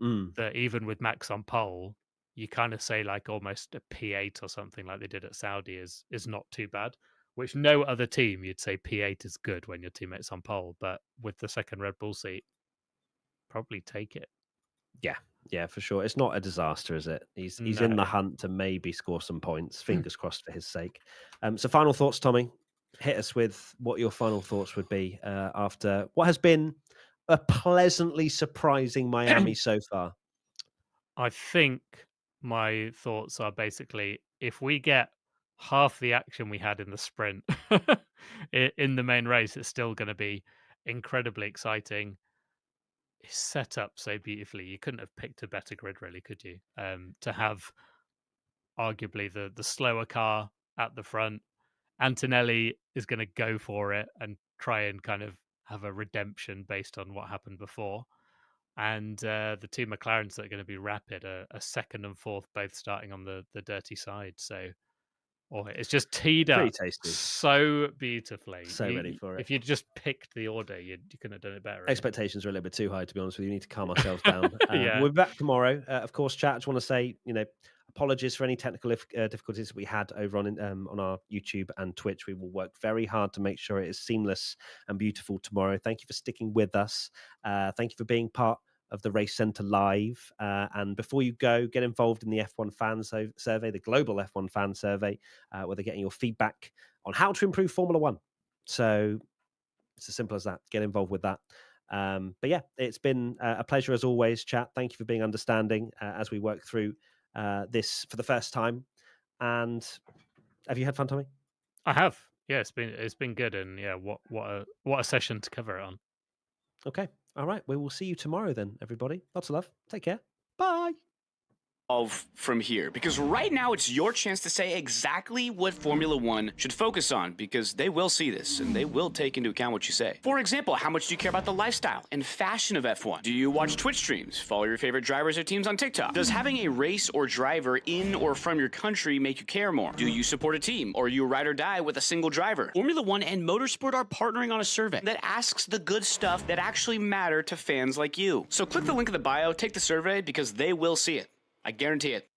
That even with Max on pole, you kind of say like almost a P8 or something like they did at Saudi is not too bad, which no other team you'd say P8 is good when your teammate's on pole. But with the second Red Bull seat, probably take it. Yeah, for sure. It's not a disaster, is it? He's in the hunt to maybe score some points. Fingers crossed for his sake. So final thoughts, Tommy. Hit us with what your final thoughts would be after what has been a pleasantly surprising Miami so far. I think my thoughts are basically if we get half the action we had in the sprint in the main race, it's still going to be incredibly exciting. It's set up so beautifully. You couldn't have picked a better grid, really, could you? To have arguably the slower car at the front, Antonelli is going to go for it and try and kind of have a redemption based on what happened before. And the two McLarens that are going to be rapid are second and fourth, both starting on the dirty side. So it's just teed Pretty up tasty. so beautifully. So ready for it. If you'd just picked the order, you couldn't have done it better. Really. Expectations are a little bit too high, to be honest with you. We need to calm ourselves down. Yeah. We'll be back tomorrow. Of course, chat, I just want to say, apologies for any technical difficulties that we had over on our YouTube and Twitch. We will work very hard to make sure it is seamless and beautiful tomorrow. Thank you for sticking with us. Thank you for being part of the Race Centre Live. And before you go, get involved in the F1 fan survey, the global F1 fan survey, where they're getting your feedback on how to improve Formula One. So it's as simple as that. Get involved with that. But yeah, it's been a pleasure as always, chat. Thank you for being understanding as we work through this for the first time. And have you had fun, Tommy? I have. Yeah, it's been good, and yeah, what a session to cover it on. Okay. All right. We will see you tomorrow then, everybody. Lots of love. Take care. Bye. From here, because right now it's your chance to say exactly what Formula One should focus on, because they will see this and they will take into account what you say. For example, how much do you care about the lifestyle and fashion of F1? Do you watch Twitch streams? Follow your favorite drivers or teams on TikTok? Does having a race or driver in or from your country make you care more? Do you support a team, or are you ride or die with a single driver? Formula One and Motorsport are partnering on a survey that asks the good stuff that actually matter to fans like you. So click the link in the bio, take the survey, because they will see it. I guarantee it.